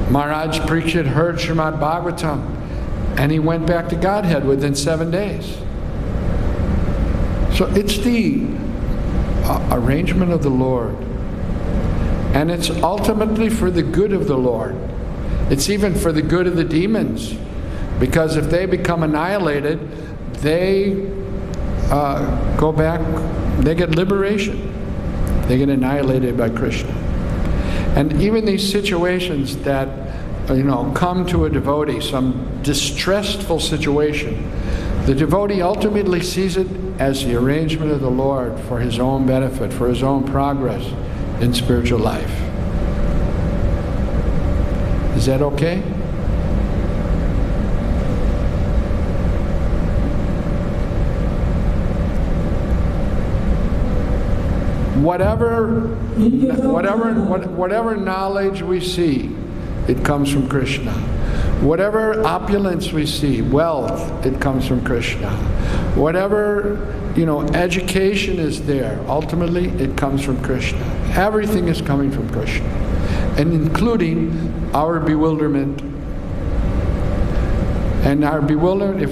Maharaj Parikshit heard Srimad Bhagavatam, and he went back to Godhead within 7 days. So it's the arrangement of the Lord. And it's ultimately for the good of the Lord. It's even for the good of the demons. Because if they become annihilated, they go back, they get liberation. They get annihilated by Krishna. And even these situations that, come to a devotee, some distressful situation, the devotee ultimately sees it as the arrangement of the Lord for his own benefit, for his own progress in spiritual life. Is that okay? Whatever knowledge we see, it comes from Krishna. Whatever opulence we see, wealth, it comes from Krishna. Whatever, education is there, ultimately it comes from Krishna. Everything is coming from Krishna. And including our bewilderment And our bewilderment,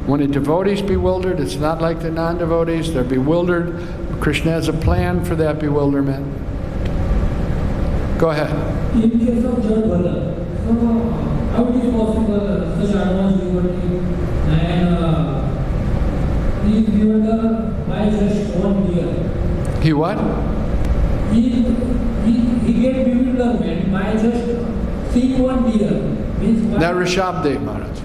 when a devotee is bewildered, it's not like the non-devotees. They're bewildered. Krishna has a plan for that bewilderment. Go ahead. In case of Durlabhadarshana, so how it is possible such advanced devotee and he is bewildered by just 1 year? He what? He get bewilderment by just seeing 1 year. Means That Rishabdev Maharaj.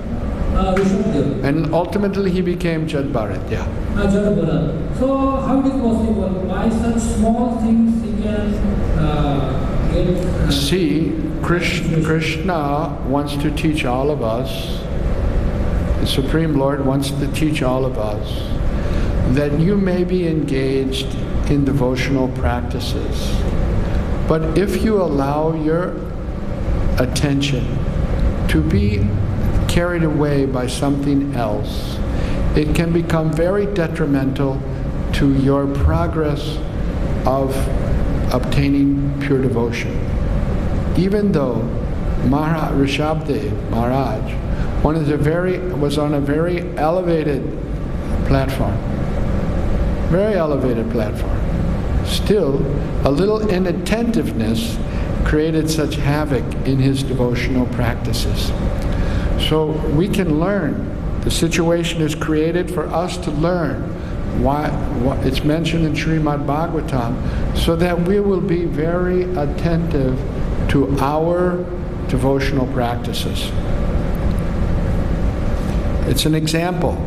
Rishabdev. And ultimately he became Jad Bharat, yeah. Jad Bharat. So how it is possible? Why such small things he can get? See, Krishna wants to teach all of us, the Supreme Lord wants to teach all of us, that you may be engaged in devotional practices. But if you allow your attention to be carried away by something else, it can become very detrimental to your progress of obtaining pure devotion. Even though Rishabdev Maharaj was on a very elevated platform, still a little inattentiveness created such havoc in his devotional practices. So we can learn. The situation is created for us to learn why it's mentioned in Srimad Bhagavatam, so that we will be very attentive to our devotional practices. It's an example.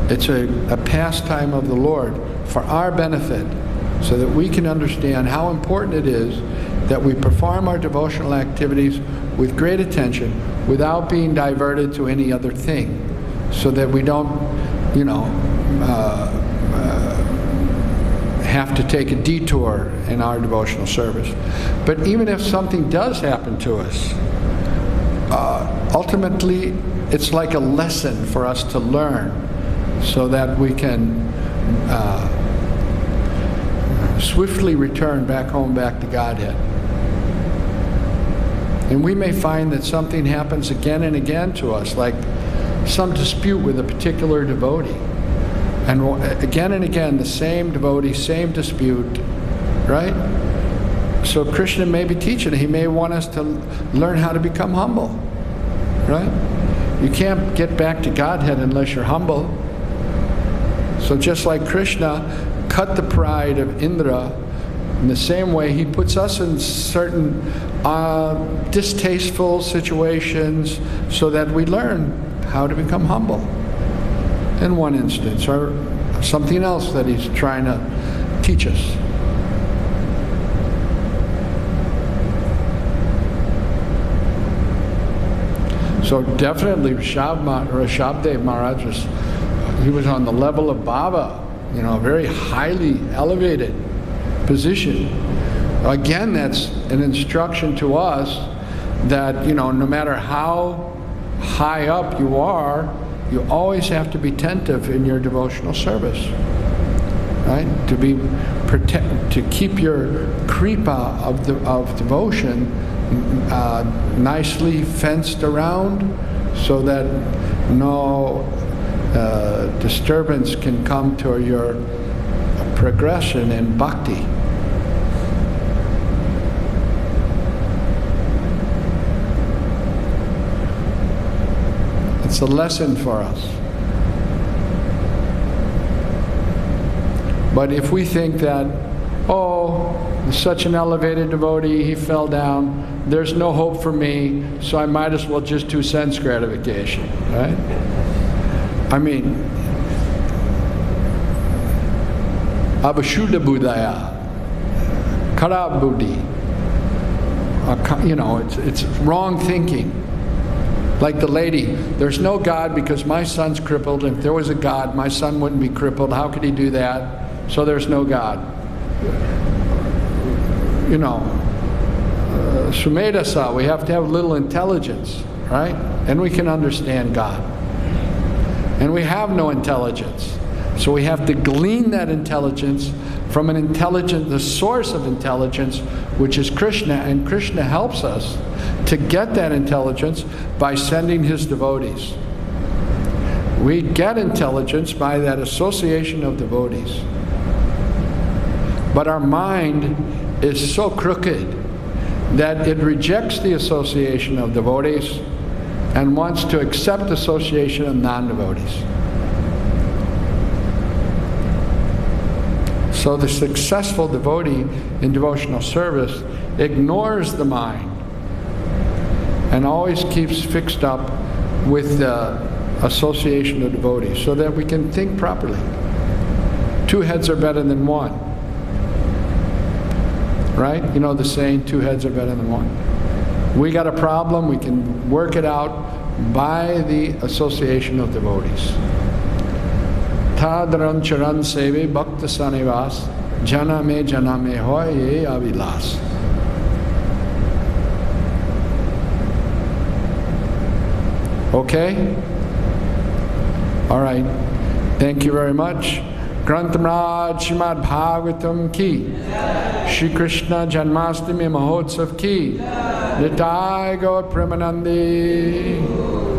It's a pastime of the Lord for our benefit, so that we can understand how important it is that we perform our devotional activities with great attention without being diverted to any other thing, so that we don't, have to take a detour in our devotional service. But even if something does happen to us, ultimately it's like a lesson for us to learn, so that we can swiftly return back home, back to Godhead. And we may find that something happens again and again to us, like some dispute with a particular devotee. And again, the same devotee, same dispute, right? So Krishna may be teaching, he may want us to learn how to become humble, right? You can't get back to Godhead unless you're humble. So just like Krishna cut the pride of Indra, in the same way he puts us in certain distasteful situations so that we learn how to become humble. In one instance, or something else that he's trying to teach us. So definitely Rishabdev Maharaj was on the level of Baba, very highly elevated position. Again, that's an instruction to us that, no matter how high up you are, you always have to be attentive in your devotional service, right? To keep your kripa of devotion nicely fenced around, so that no disturbance can come to your progression in bhakti. It's a lesson for us. But if we think that, such an elevated devotee, he fell down, there's no hope for me, so I might as well just do sense gratification, right? I mean, Abhishuddha Buddhaya, Kara Buddhi, it's wrong thinking. Like the lady, there's no God because my son's crippled. If there was a God, my son wouldn't be crippled. How could he do that? So there's no God. Sumedasa, we have to have a little intelligence, right? And we can understand God. And we have no intelligence. So we have to glean that intelligence from the source of intelligence, which is Krishna, and Krishna helps us to get that intelligence by sending his devotees. We get intelligence by that association of devotees. But our mind is so crooked that it rejects the association of devotees and wants to accept association of non-devotees. So the successful devotee in devotional service ignores the mind and always keeps fixed up with the association of devotees so that we can think properly. Two heads are better than one. Right? You know the saying, two heads are better than one. We got a problem, we can work it out by the association of devotees. Tadran charan seve bhakta sanivas janame hoy ye avilas. Okay? All right. Thank you very much. Granthamraj Srimad Bhagavatam ki, Shri Krishna Janmashtami Mahotsav ki, Nitai Gaur Premanandi.